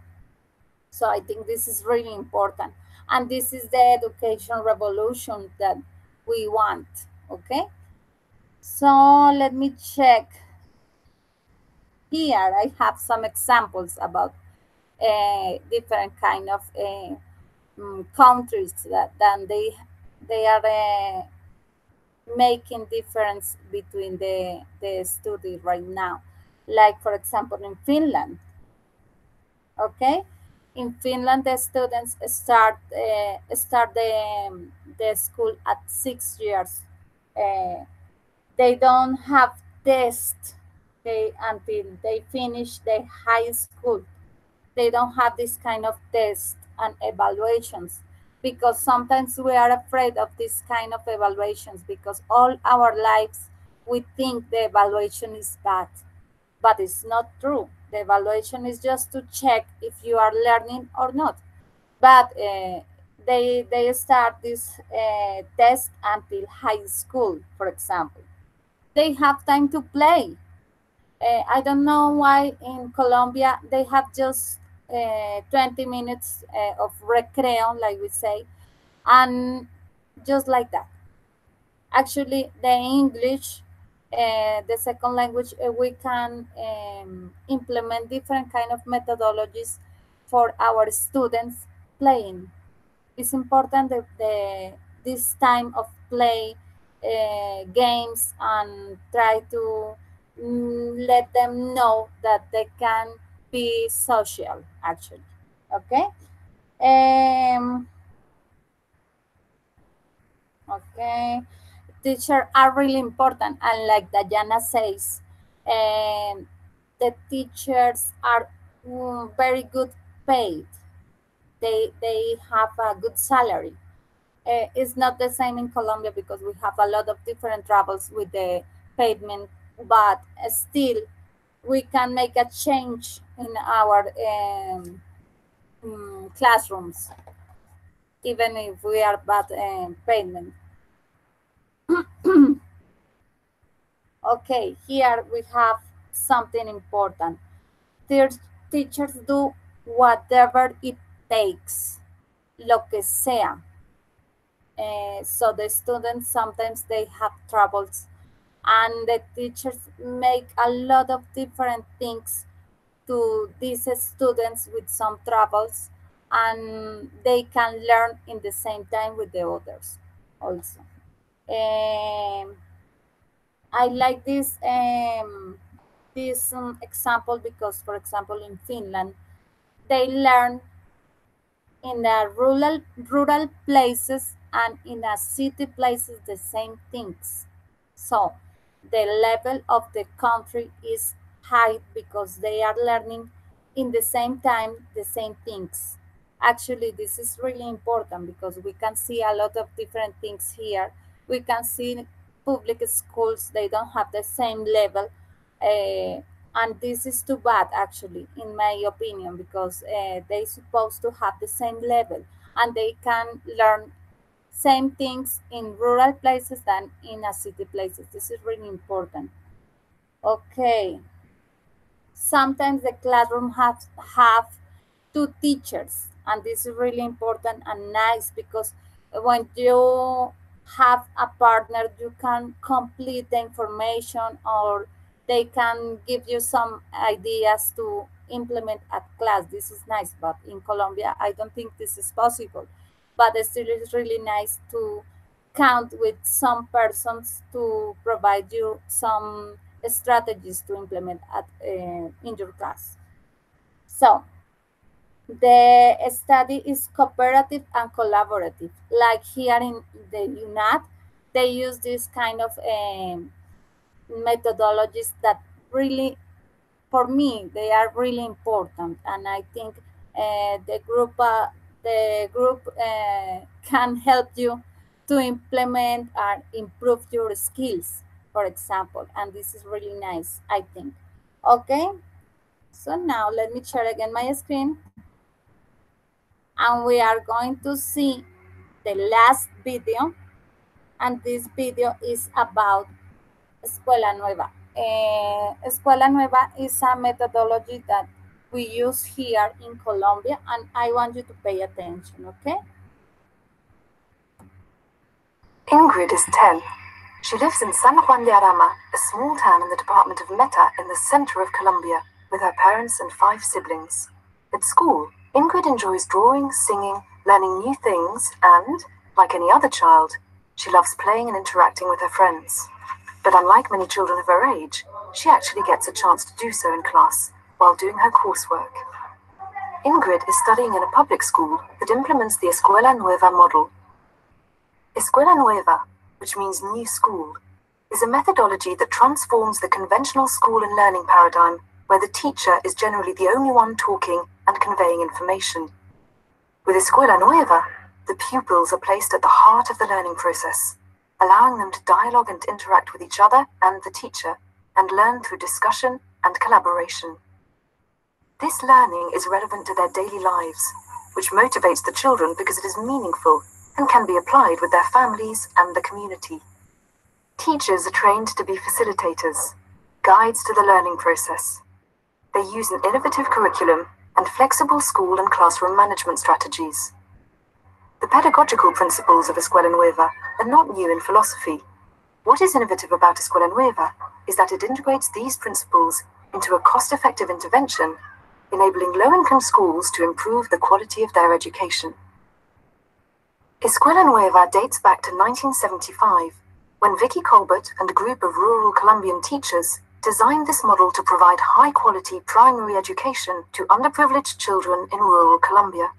so I think this is really important. And this is the education revolution that we want. Okay. So let me check. Here I have some examples about different kind of countries that they are making difference between the study right now. Like for example in Finland. Okay, in Finland the students start the school at 6 years. uh, they don't have tests, okay, until they finish the high school. They don't have this kind of tests and evaluations because sometimes we are afraid of this kind of evaluations because all our lives we think the evaluation is bad, but it's not true. The evaluation is just to check if you are learning or not. But they start this test until high school, for example. They have time to play. I don't know why in Colombia they have just 20 minutes of recreo, like we say, and just like that. Actually, the English, the second language, we can implement different kind of methodologies for our students playing. It's important that this time of play games and try to let them know that they can be social actually. Okay. um okay, teachers are really important, and like Diana says, the teachers are very good paid. They have a good salary. It's not the same in Colombia because we have a lot of different troubles with the pavement, but still we can make a change in our classrooms, even if we are bad pavement. Okay, here we have something important. teachers do whatever it takes, lo que sea. So the students sometimes they have troubles, and the teachers make a lot of different things to these students with some troubles, and they can learn in the same time with the others also. I like this example because, for example, in Finland, they learn in a rural places and in a city places the same things. So the level of the country is high because they are learning in the same time the same things. Actually, this is really important because we can see a lot of different things here. We can see public schools, they don't have the same level. And this is too bad, actually, in my opinion, because they supposed to have the same level and they can learn same things in rural places than in a city places. This is really important. Okay. Sometimes the classroom have two teachers, and this is really important and nice because when you have a partner, you can complete the information or they can give you some ideas to implement at class. This is nice, but in Colombia, I don't think this is possible. But still, it's really nice to count with some persons to provide you some strategies to implement in your class. So, the study is cooperative and collaborative. Like here in the UNAT, they use this kind of methodologies that really, for me, they are really important. And I think the group can help you to implement and improve your skills, for example. And this is really nice, I think. Okay, so now let me share again my screen. And we are going to see the last video. And this video is about Escuela Nueva. Escuela Nueva is a methodology that we use here in Colombia, and I want you to pay attention, okay? Ingrid is 10. She lives in San Juan de Arama, a small town in the department of Meta in the center of Colombia, with her parents and 5 siblings. At school, Ingrid enjoys drawing, singing, learning new things, and, like any other child, she loves playing and interacting with her friends. But unlike many children of her age, she actually gets a chance to do so in class while doing her coursework. Ingrid is studying in a public school that implements the Escuela Nueva model. Escuela Nueva, which means new school, is a methodology that transforms the conventional school and learning paradigm where the teacher is generally the only one talking and conveying information. With Escuela Nueva, the pupils are placed at the heart of the learning process, allowing them to dialogue and interact with each other and the teacher, and learn through discussion and collaboration. This learning is relevant to their daily lives, which motivates the children because it is meaningful and can be applied with their families and the community. Teachers are trained to be facilitators, guides to the learning process. They use an innovative curriculum and flexible school and classroom management strategies. The pedagogical principles of Escuela Nueva are not new in philosophy. What is innovative about Escuela Nueva is that it integrates these principles into a cost-effective intervention, enabling low-income schools to improve the quality of their education. Escuela Nueva dates back to 1975, when Vicky Colbert and a group of rural Colombian teachers designed this model to provide high-quality primary education to underprivileged children in rural Colombia.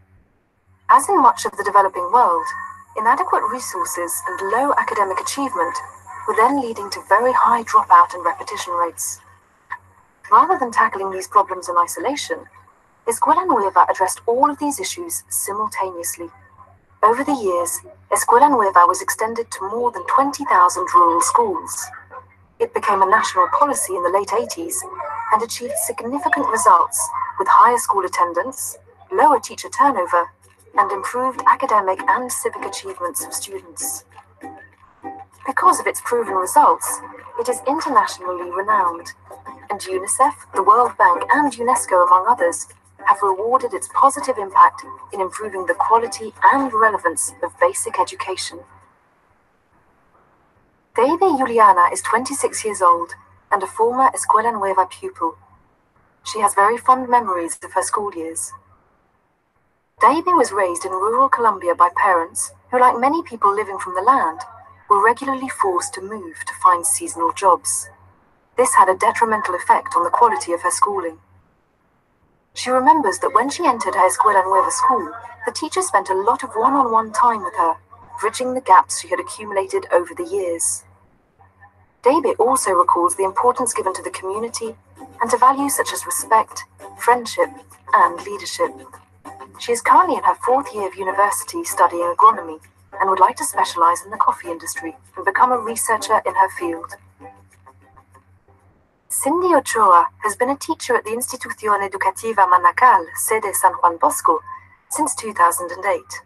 As in much of the developing world, inadequate resources and low academic achievement were then leading to very high dropout and repetition rates. Rather than tackling these problems in isolation, Escuela Nueva addressed all of these issues simultaneously. Over the years, Escuela Nueva was extended to more than 20,000 rural schools. It became a national policy in the late 80s and achieved significant results with higher school attendance, lower teacher turnover, and improved academic and civic achievements of students. Because of its proven results, it is internationally renowned, and UNICEF, the World Bank, and UNESCO, among others, have rewarded its positive impact in improving the quality and relevance of basic education. Deibe Juliana is 26 years old and a former Escuela Nueva pupil. She has very fond memories of her school years. Deibe was raised in rural Colombia by parents who, like many people living from the land, were regularly forced to move to find seasonal jobs. This had a detrimental effect on the quality of her schooling. She remembers that when she entered her Escuela Nueva school, the teacher spent a lot of one-on-one time with her, bridging the gaps she had accumulated over the years. Deibe also recalls the importance given to the community and to values such as respect, friendship, and leadership. She is currently in her 4th year of university studying agronomy and would like to specialize in the coffee industry and become a researcher in her field. Cindy Ochoa has been a teacher at the Institución Educativa Manacal, sede San Juan Bosco, since 2008.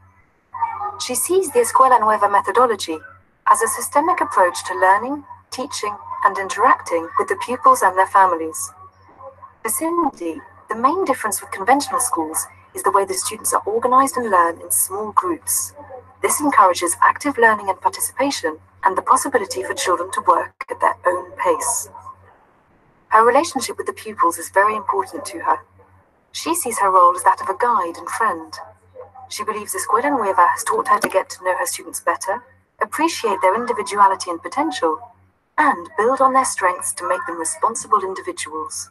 She sees the Escuela Nueva methodology as a systemic approach to learning, teaching, and interacting with the pupils and their families. For Cindy, the main difference with conventional schools is the way the students are organized and learn in small groups. This encourages active learning and participation and the possibility for children to work at their own pace. Her relationship with the pupils is very important to her. She sees her role as that of a guide and friend. She believes Escuela Nueva has taught her to get to know her students better, appreciate their individuality and potential, and build on their strengths to make them responsible individuals.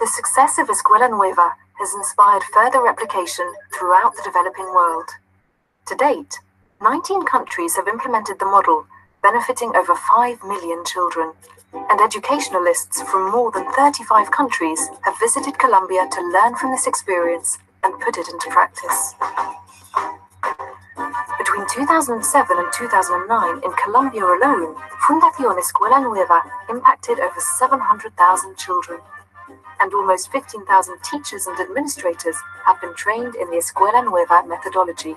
The success of Escuela Nueva has inspired further replication throughout the developing world. To date, 19 countries have implemented the model, benefiting over 5 million children, and educationalists from more than 35 countries have visited Colombia to learn from this experience and put it into practice. Between 2007 and 2009, in Colombia alone, Fundación Escuela Nueva impacted over 700,000 children, and almost 15,000 teachers and administrators have been trained in the Escuela Nueva methodology.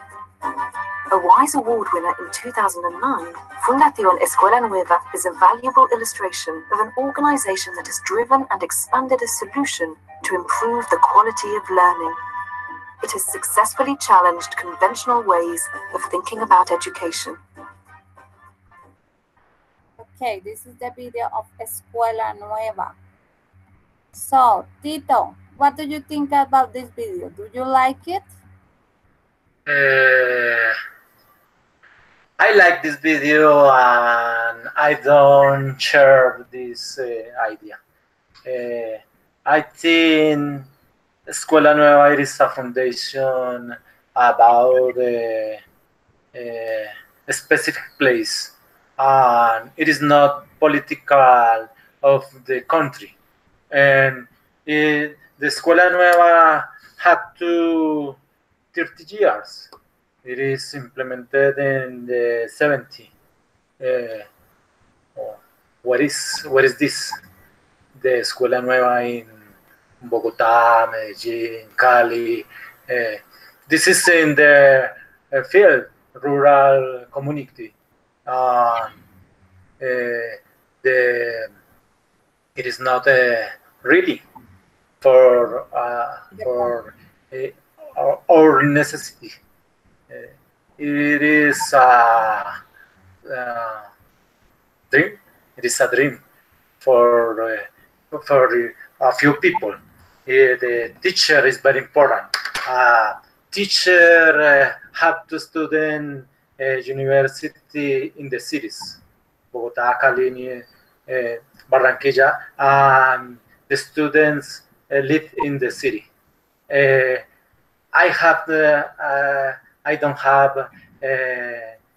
A WISE Award winner in 2009, Fundación Escuela Nueva is a valuable illustration of an organization that has driven and expanded a solution to improve the quality of learning. It has successfully challenged conventional ways of thinking about education. Okay, this is the video of Escuela Nueva. So, Tito, what do you think about this video? Do you like it? I like this video and I don't share this idea. I think Escuela Nueva is a foundation about a specific place, and it is not political of the country. And the Escuela Nueva had 30 years. It is implemented in the 70s. What is this? The Escuela Nueva in Bogotá, Medellín, Cali. This is in the field, rural community. It is not really for our necessity. It is a dream. It is a dream for a few people. The teacher is very important. Teacher have to student university in the cities, Bogotá, Cali, Barranquilla, and the students live in the city. I don't have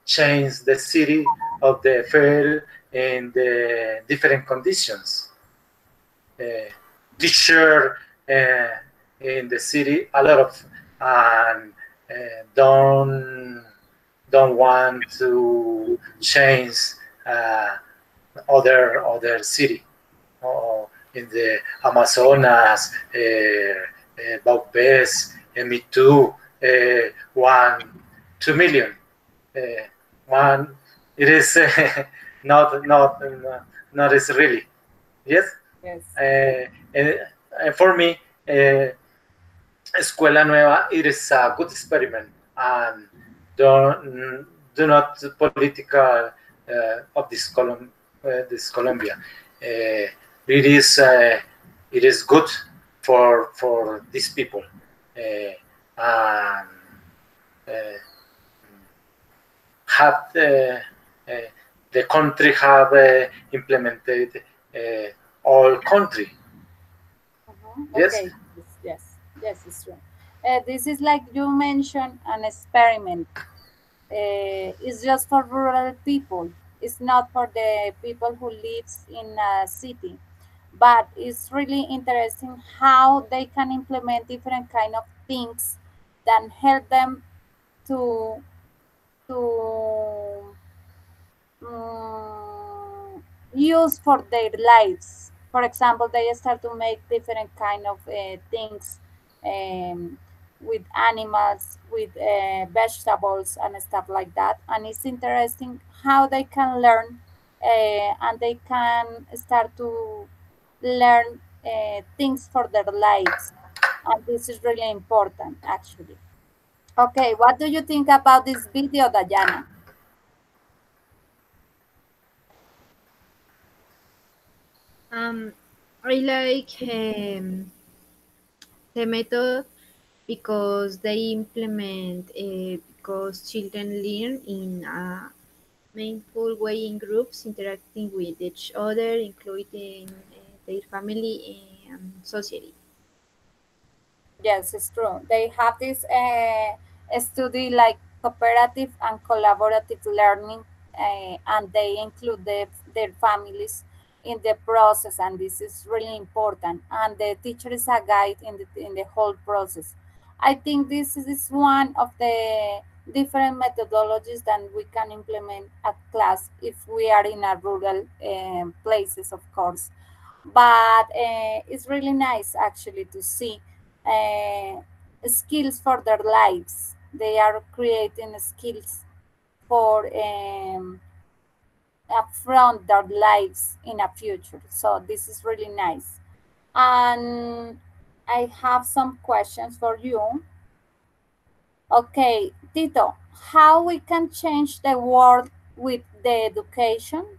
changed the city of the field in the different conditions. Teacher in the city a lot of and don't want to change other city in the Amazonas, Baupés, Me Too, 2 million. It is not is really. Yes, Yes. For me, Escuela Nueva, it is a good experiment, and do not political of this Colombia. It is good for these people, and have the country have implemented all country. Yes. Okay. Yes, it's true. This is like you mentioned, an experiment. It's just for rural people. It's not for the people who lives in a city. But it's really interesting how they can implement different kind of things that help them to to use for their lives. For example, they start to make different kind of things um, with animals, with vegetables and stuff like that. And it's interesting how they can learn and they can start to learn things for their lives. And this is really important, actually. Okay, what do you think about this video, Dayana? I like the method because they implement because children learn in a meaningful way in groups, interacting with each other, including their family and society. Yes, it's true. They have this study like cooperative and collaborative learning, and they include their families in the process, and this is really important. And the teacher is a guide in the whole process. I think this is one of the different methodologies that we can implement at class if we are in a rural places, of course. But it's really nice actually to see uh, skills for their lives. They are creating skills for upfront their lives in a future. So this is really nice. And I have some questions for you. Okay, Tito, how we can change the world with the education?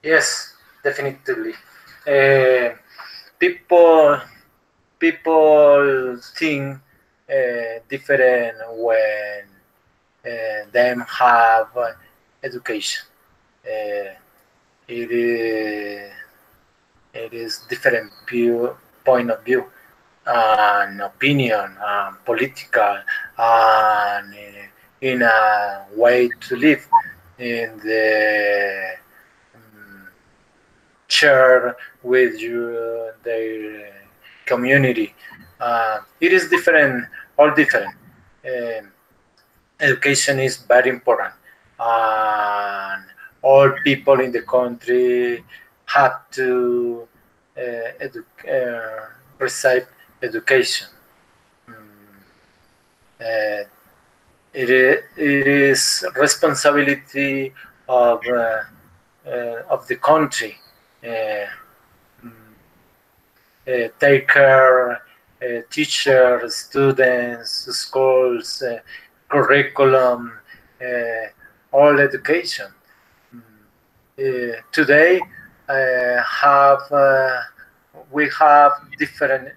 Yes, definitely. Uh, people people think different when them have education. Uh, it is it is different point of view and opinion and political and in a way to live in the share with you their community. It is different, all different. Um, Education is very important, and all people in the country have to receive education. Mm, uh, it is responsibility of the country uh, take care teachers, students, schools, curriculum, all education. Today, have we have different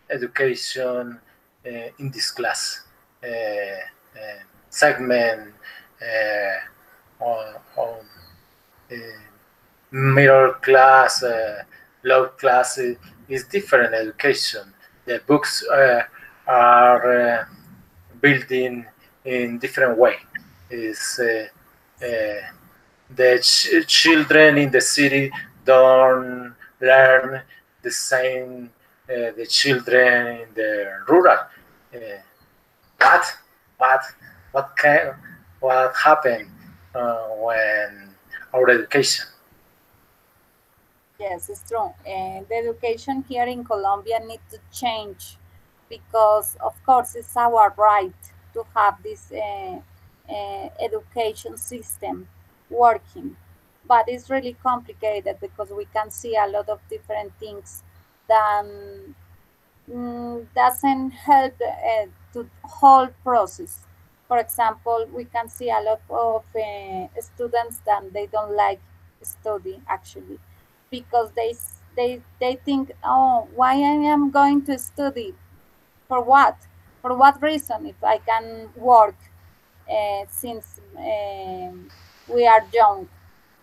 education in this class segment on middle class, low class is different education. The books are building in different way. Is the children in the city don't learn the same the children in the rural. Uh, what what what happened when our education? Yes, it's true. And the education here in Colombia need to change because, of course, it's our right to have this education system working. but it's really complicated because we can see a lot of different things that doesn't help to whole process. For example, we can see a lot of students that they don't like study actually because they think, oh, why I am going to study? For what? For what reason? If I can work since we are young.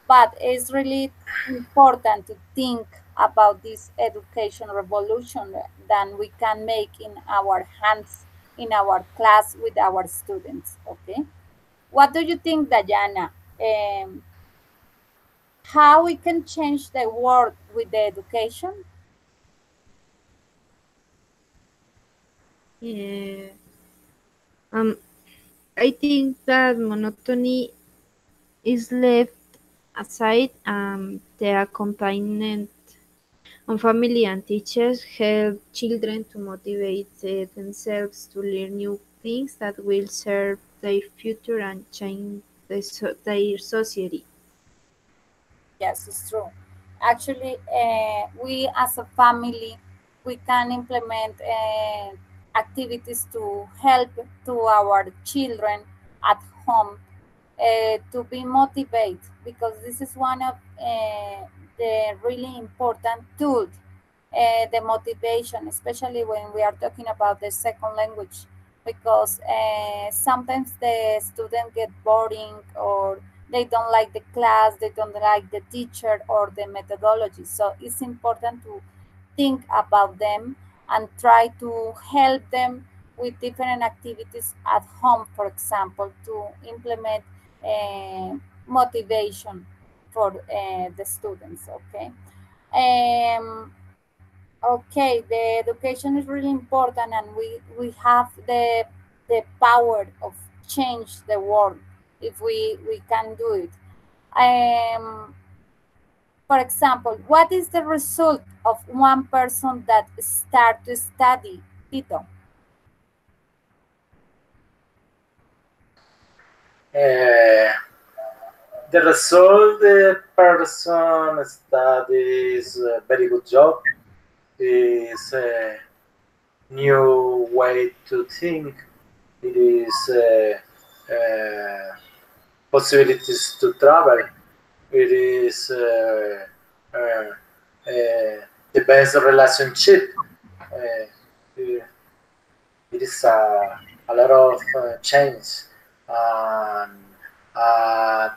But it's really important to think about this education revolution that we can make in our hands, in our class with our students. Okay. What do you think, Diana? How we can change the world with the education? Yeah. I think that monotony is left aside. The accompaniment on family and teachers help children to motivate themselves to learn new things that will serve their future and change their society. Yes, it's true. Actually, we as a family, we can implement activities to help to our children at home to be motivated because this is one of the really important tools, the motivation, especially when we are talking about the second language, because sometimes the student get boring or they don't like the class, they don't like the teacher or the methodology. So it's important to think about them and try to help them with different activities at home, for example, to implement motivation for the students. Okay. Um, okay, the education is really important, and we have the power of change the world if we can do it. Um, for example, what is the result of one person that start to study, Tito? The result the person studies a very good job is a new way to think. It is possibilities to travel. It is the best relationship. It is a lot of change and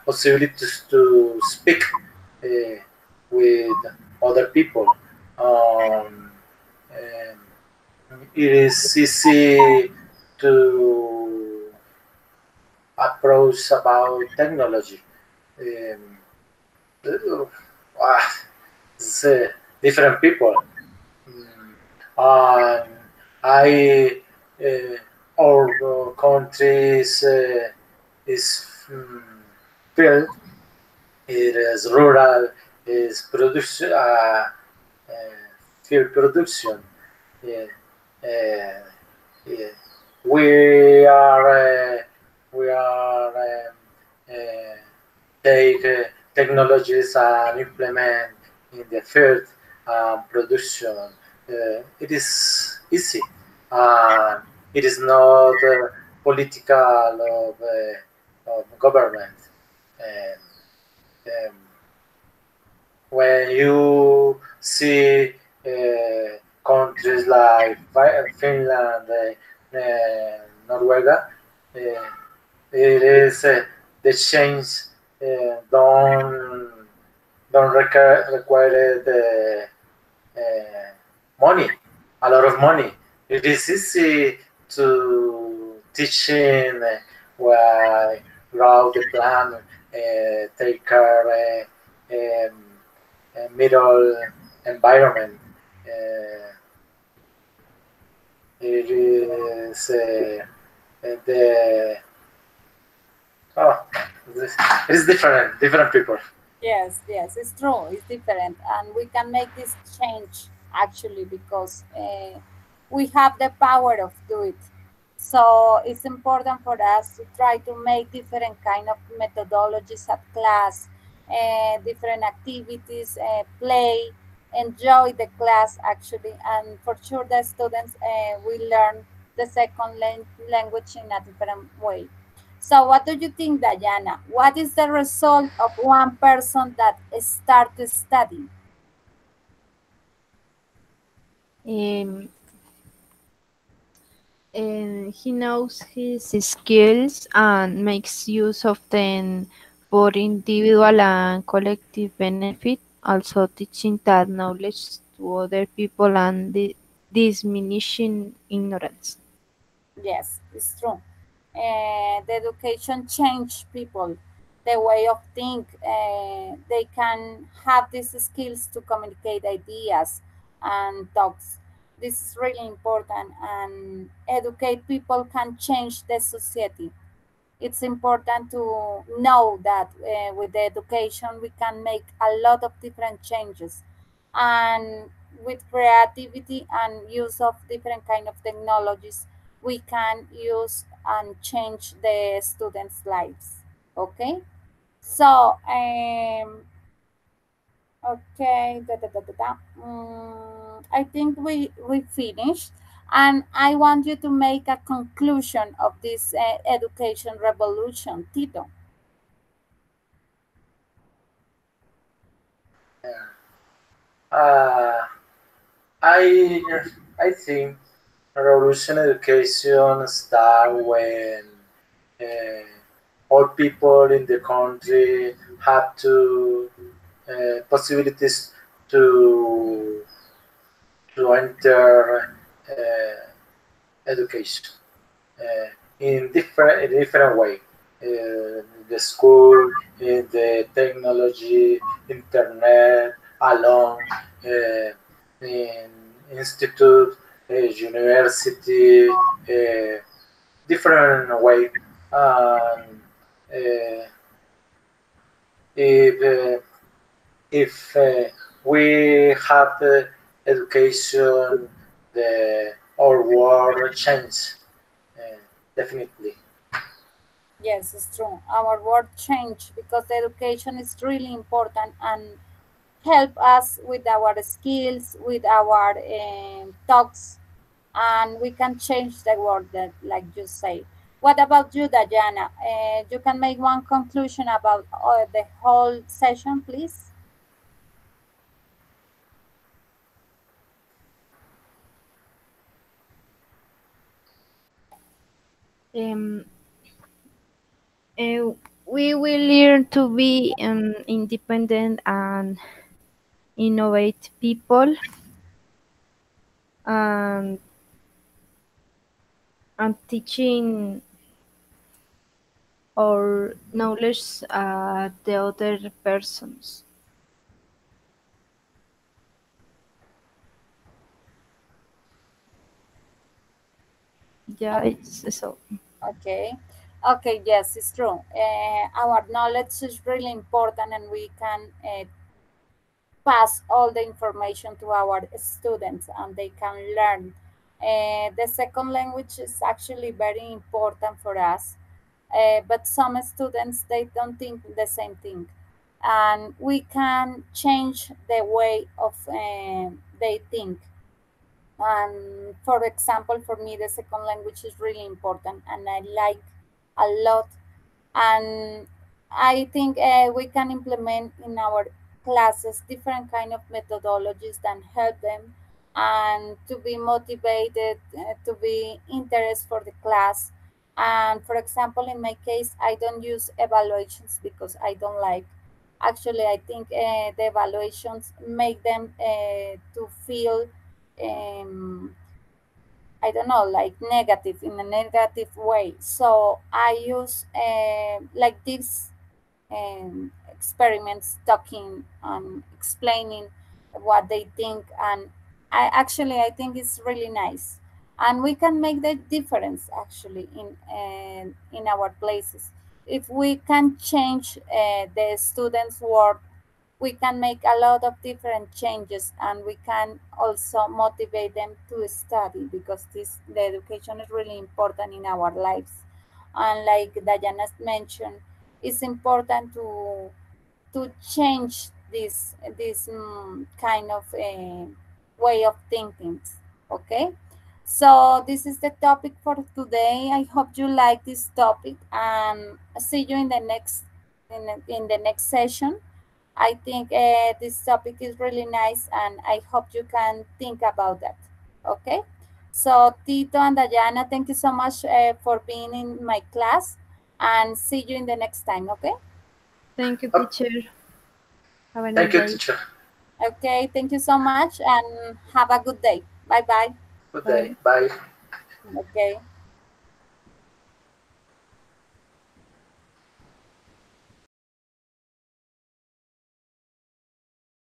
possibilities to speak with other people. And it is easy to approach about technology. It's, different people. And I our countries is field. It is rural. Is production field production. Yeah. Yeah. We are take technologies and implement in the field production. It is easy. It is not political of government. And, when you see countries like Finland, Norway, it is the change don't require the money, a lot of money. It is easy to teaching where grow the plan, take care middle environment. It is the it is different people. Yes, yes, it's true. It's different, and we can make this change actually because we have the power of do it. So it's important for us to try to make different kind of methodologies at class, different activities, play, enjoy the class actually, and for sure the students will learn the second language in a different way. So what do you think, Diana? What is the result of one person that start to study? Um, and he knows his skills and makes use of them for individual and collective benefit, also teaching that knowledge to other people and diminishing ignorance. Yes, it's true. The education change people, the way of think. They can have these skills to communicate ideas and thoughts. This is really important, and educate people can change the society. It's important to know that with the education we can make a lot of different changes, and with creativity and use of different kind of technologies we can use and change the students lives. Okay, so okay, I think we finished, and I want you to make a conclusion of this education revolution, Tito. Uh, I I think revolution education start when all people in the country have to possibilities to enter education in different way. The school, in the technology, internet, alone, in institute, university, different way. Um, uh, if we have education, the our world change definitely. Yes, it's true. Our world changed because the education is really important and help us with our skills, with our thoughts, and we can change the world, that, like you say. What about you, Diana? You can make one conclusion about the whole session, please. Um, we will learn to be independent and innovate people, and teaching our knowledge the other persons. Yeah, it's so. Okay. Okay, yes, it's true. Our knowledge is really important, and we can pass all the information to our students and they can learn. The second language is actually very important for us, but some students they don't think the same thing, and we can change the way of they think. And for example, for me, the second language is really important, and I like a lot, and I think we can implement in our classes different kind of methodologies that help them and to be motivated, to be interest for the class. And for example, in my case, I don't use evaluations because I don't like. Actually, I think the evaluations make them to feel um, I don't know, like negative in a negative way. So I use like these experiments, talking and explaining what they think, and I think it's really nice, and we can make the difference actually in our places if we can change the students' work. We can make a lot of different changes, and we can also motivate them to study because the education is really important in our lives. And like Diana mentioned, it's important to change this kind of way of thinking. Okay, so this is the topic for today. I hope you like this topic, and see you in the next in the next session. I think this topic is really nice, and I hope you can think about that. Okay, so Tito and Dayana, thank you so much for being in my class, and see you in the next time. Okay. Thank you, teacher. Have a nice Thank you, day. teacher. Okay, thank you so much, and have a good day. Bye bye. Good day. Bye. Okay.